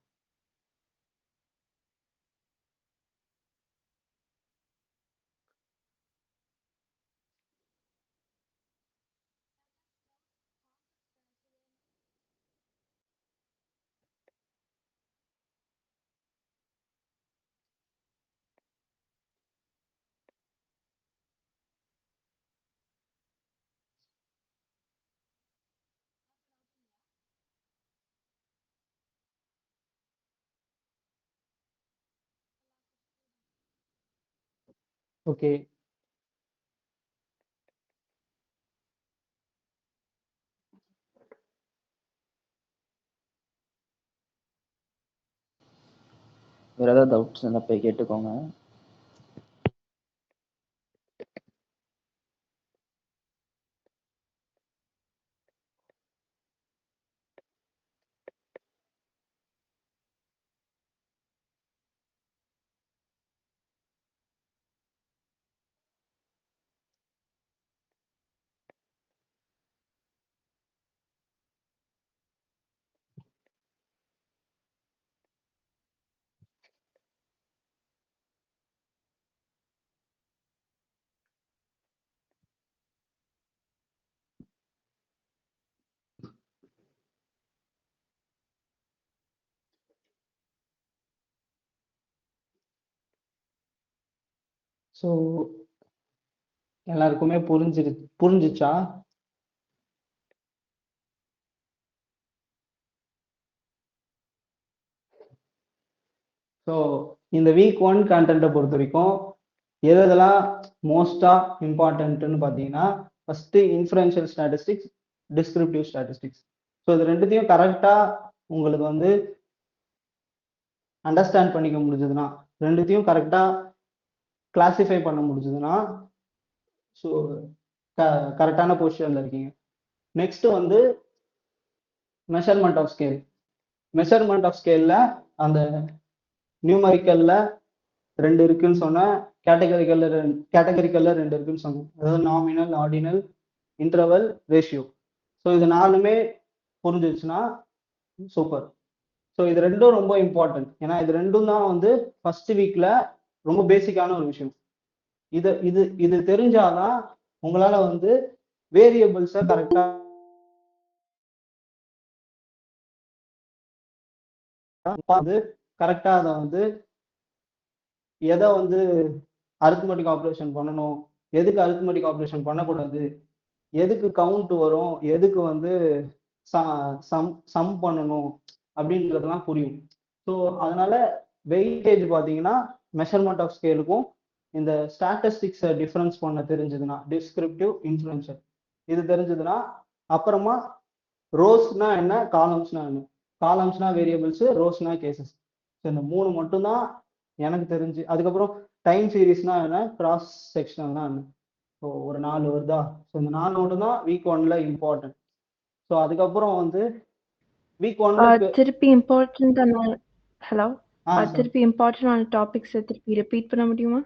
ஓகே, வேற ஏதாவது டவுட்ஸ் இருந்தால் போய் கேட்டுக்கோங்க. ஸோ எல்லாருக்குமே புரிஞ்சிச்சா? ஸோ இந்த வீக் 1 கண்டென்ட்டை பொறுத்த வரைக்கும் எதெல்லாம் மோஸ்டா இம்பார்ட்டன்ட்னு பார்த்தீங்கன்னா, first inferential statistics, descriptive statistics. So இது ரெண்டுத்தையும் கரெக்டா உங்களுக்கு வந்து அண்டர்ஸ்டாண்ட் பண்ணிக்க முடிஞ்சதுன்னா, ரெண்டுத்தையும் கரெக்டா கிளாசிஃபை பண்ண முடிஞ்சதுன்னா ஸோ கரெக்டான பொசிஷன்ல இருக்கீங்க. நெக்ஸ்ட் வந்து measurement of scale. Measurement of ஸ்கேல்ல அந்த நியூமரிக்கல்ல 2 இருக்குன்னு சொன்னேன், கேட்டகரிக்கல்ல 2 இருக்குன்னு சொன்னேன், அதாவது nominal, ordinal, interval, ratio. So இது 4மே புரிஞ்சிச்சுன்னா சூப்பர். ஸோ இது ரெண்டும் ரொம்ப இம்பார்ட்டன்ட். ஏன்னா இது ரெண்டும் தான் வந்து ஃபர்ஸ்ட் வீக்ல ரொம்ப பேசிக்கான ஒரு விஷயம். இது இது இது தெரிஞ்சாதான் உங்களால வந்து வேரியபிள்ஸை கரெக்டா வந்து கரெக்டா அதை வந்து எதை வந்து அரித்மெட்டிக் ஆப்ரேஷன் பண்ணணும், எதுக்கு அரித்மெட்டிக் ஆப்ரேஷன் பண்ணக்கூடாது, எதுக்கு கவுண்ட் வரும், எதுக்கு வந்து சம் பண்ணணும் அப்படின்றதெல்லாம் புரியும். ஸோ அதனால வெயிட்டேஜ் பார்த்தீங்கன்னா மெஷர்மெண்ட் ஆஃப் ஸ்கேலுக்கும் இந்த ஸ்டாட்டிஸ்டிக்ஸை டிஃபரன்ஸ் பண்ண தெரிஞ்சதுன்னா, டிஸ்கிரிப்டிவ் இன்ஃப்ளூயன்ஷியல் இது தெரிஞ்சதுன்னா, அப்புறமா ரோஸ்னா என்ன, காலம்ஸ்னா என்ன. காலம்ஸ்னா வேரியபிள்ஸ், ரோஸ்னா கேசஸ். ஸோ இந்த மூணு மட்டும்தான் எனக்கு தெரிஞ்சு. அதுக்கப்புறம் டைம் சீரீஸ்னா என்ன, கிராஸ் செக்ஷனல்னா என்ன. ஸோ ஒரு 4 வருதா. ஸோ இந்த 4 மட்டும் தான் வீக் 1ல இம்பார்ட்டன்ட். ஸோ அதுக்கப்புறம் வந்து வீக் 1க்கு திருப்பி இம்பார்ட்டன்டான ஹலோ சார் திருப்பி இம்பார்ட்டன்டான டாபிக்ஸை திருப்பி ரிப்பீட் பண்ண முடியுமா?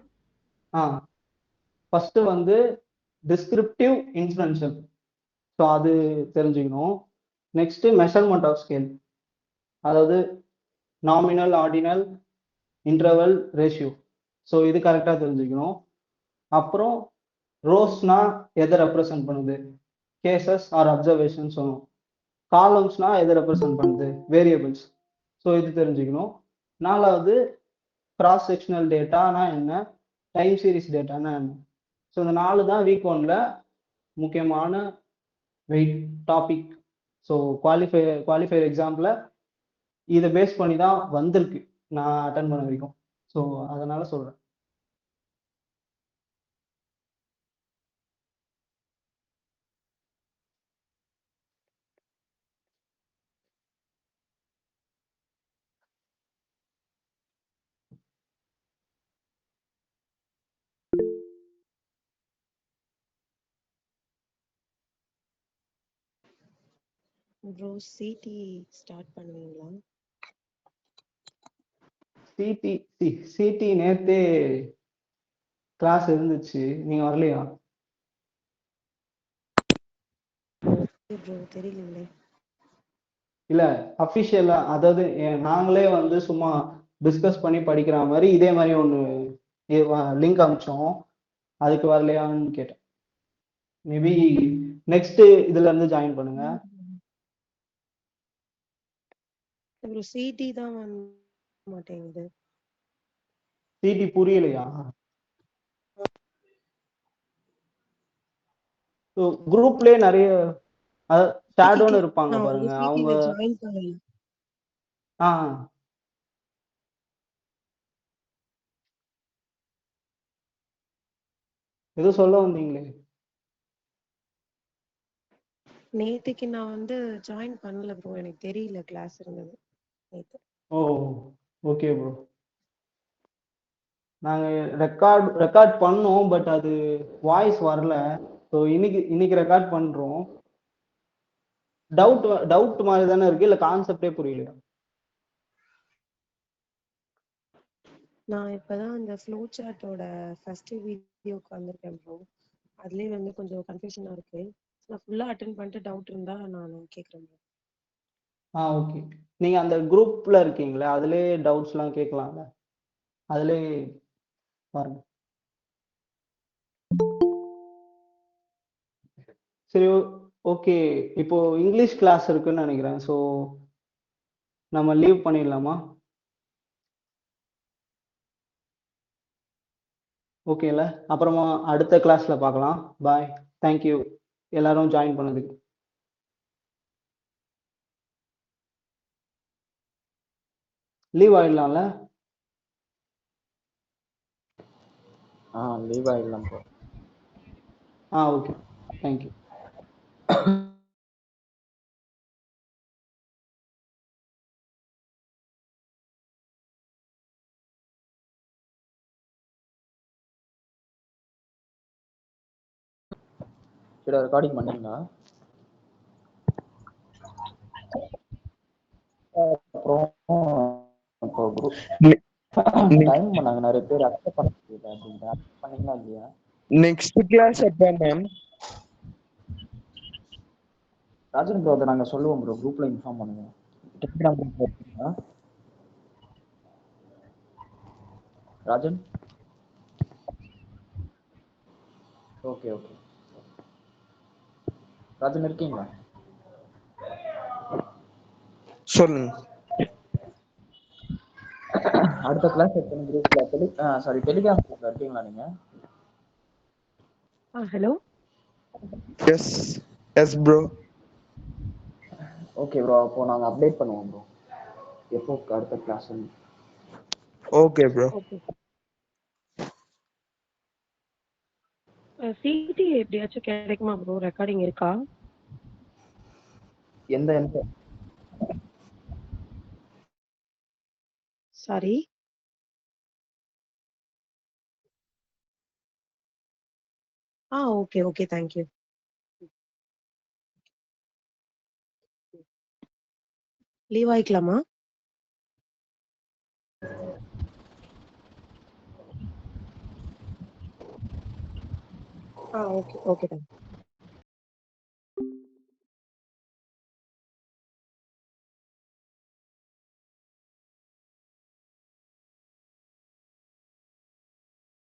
ஃபர்ஸ்ட் வந்து டிஸ்கிரிப்டிவ் இன்ஃப்ளூயன்ஷியல், ஸோ அது தெரிஞ்சுக்கணும். நெக்ஸ்ட் மெஷர்மெண்ட் ஆஃப் ஸ்கேல், அதாவது nominal, ordinal, interval, ratio. So இது கரெக்டாக தெரிஞ்சுக்கணும். அப்புறம் ரோஸ்னா எதை ரெப்ரசன்ட் பண்ணுது, கேசஸ் ஆர் அப்சர்வேஷன் சொல்லணும். காலம்ஸ்னா எதை ரெப்ரசன்ட் பண்ணுது, வேரியபிள்ஸ். ஸோ இது தெரிஞ்சுக்கணும். 4வது கிராஸ் செக்ஷனல் டேட்டானா என்ன, டைம் சீரிஸ் டேட்டானா என்ன. ஸோ இந்த 4 தான் வீக் 1ல முக்கியமான weight topic. So qualifier example இதை பேஸ் பண்ணி தான் வந்திருக்கு நான் அட்டன் பண்ண வரைக்கும். ஸோ அதனால சொல்றேன். ப்ரோ சிடி ஸ்டார்ட் பண்ணுவீங்களா? சிடி நேத்தே கிளாஸ் இருந்துச்சு, நீங்க வரலையா? ப்ரோ தெரியலங்களே. இல்ல அஃபிஷியலா, அதாவது நாங்களே வந்து சும்மா டிஸ்கஸ் பண்ணி படிக்கிற மாதிரி இதே மாதிரி ஒன்று லிங்க் அனுப்பிச்சோம், அதுக்கு வரலையான்னு கேட்டேன். மேபி நெக்ஸ்ட் இதுல இருந்து ஜாயின் பண்ணுங்க. ப்ரோ சிடி தான் வந்து மாட்டேங்குது. சிடி புரியலையா? குரூப்லயே நிறைய ஷேடோன்னு இருப்பாங்க நான் வந்து பாருங்க, அவங்க சிடில ஜாயின் பண்ணல. ஆ ஏதோ சொல்ல வந்தீங்களே. நேத்துக்கு நான் வந்து ஜாயின் பண்ணல ப்ரோ, எனக்கு தெரியல கிளாஸ் இருந்தது நேத்து. ஓ ஓகே ப்ரோ. நாங்க ரெக்கார்ட் பண்ணோம், பட் அது வாய்ஸ் வரல. ஸோ இன்னைக்கு ரெக்கார்ட் பண்றோம். டவுட் மாதிரி தானே இருக்கு, இல்ல கான்செப்டே புரியலையா? நான் இப்பதான் அந்த ஃப்ளோ சார்ட்டோட ஃபர்ஸ்ட் வீடியோக்கு வந்திருக்கேன் ப்ரோ. அதுலயே வந்து கொஞ்சம் கன்ஃபியூஷனா இருக்கு. நான் ஃபுல்லா அட்டென்ட் பண்ணிட்டு டவுட் இருந்தா நான் கேக்குறேன் ப்ரோ. ஓகே. நீங்க அந்த குரூப்ல இருக்கீங்களா, அதுலயே டவுட்ஸ்லாம் கேட்கலாம்ல, அதுலயே பாருங்க. சரி ஓகே. இப்போ இங்கிலீஷ் கிளாஸ் இருக்குன்னு நினைக்கிறேன். ஸோ நம்ம லீவ் பண்ணிடலாமா? ஓகேல, அப்புறமா அடுத்த கிளாஸ்ல பார்க்கலாம். பாய், தேங்க்யூ எல்லாரும் ஜாயின் பண்ணதுக்கு. லீவ் ஆயிடலாம்ல? லீவ் ஆயிடலாம் ப்ரோ. Okay, thank you. சரி, ரெக்கார்டிங் பண்ணீங்களா? அப்புறம் இப்போ குரூப் டைம் பண்ணாங்க, நிறைய பேர் அக்செப்ட் பண்ண முடியல அப்படின்ட்டு. அக்செப்ட் பண்ணீங்களா இல்லையா? நெக்ஸ்ட் கிளாஸ் எப்போ மேம்? ராஜன் ப்ரோ, அதை நாங்கள் சொல்லுவோம் ப்ரோ, குரூப்ல இன்ஃபார்ம் பண்ணுங்க. டெலிகிராம் குரூப்ல இருக்கீங்களா ராஜன்? ஓகே ஓகே ராஜன் இருக்கீங்களா? சொல்லுங்க. அடுத்த கிளாஸ் எத்தனை குரூப்ல டெலிகிராம் குரூப்ல இருக்கீங்களா நீங்க? Hello. Yes yes bro. Okay bro, அப்போ நாங்க அப்டேட் பண்ணுவோம் ப்ரோ எப்போ அடுத்த class. Okay bro. Okay. CD எப்படியாச்சும் கிடைக்குமா ப்ரோ? ரெக்கார்டிங் இருக்கா? எந்த எந்த sorry. Okay okay, thank you. Leave ஆயிக்கலாமா? Okay okay, thank you.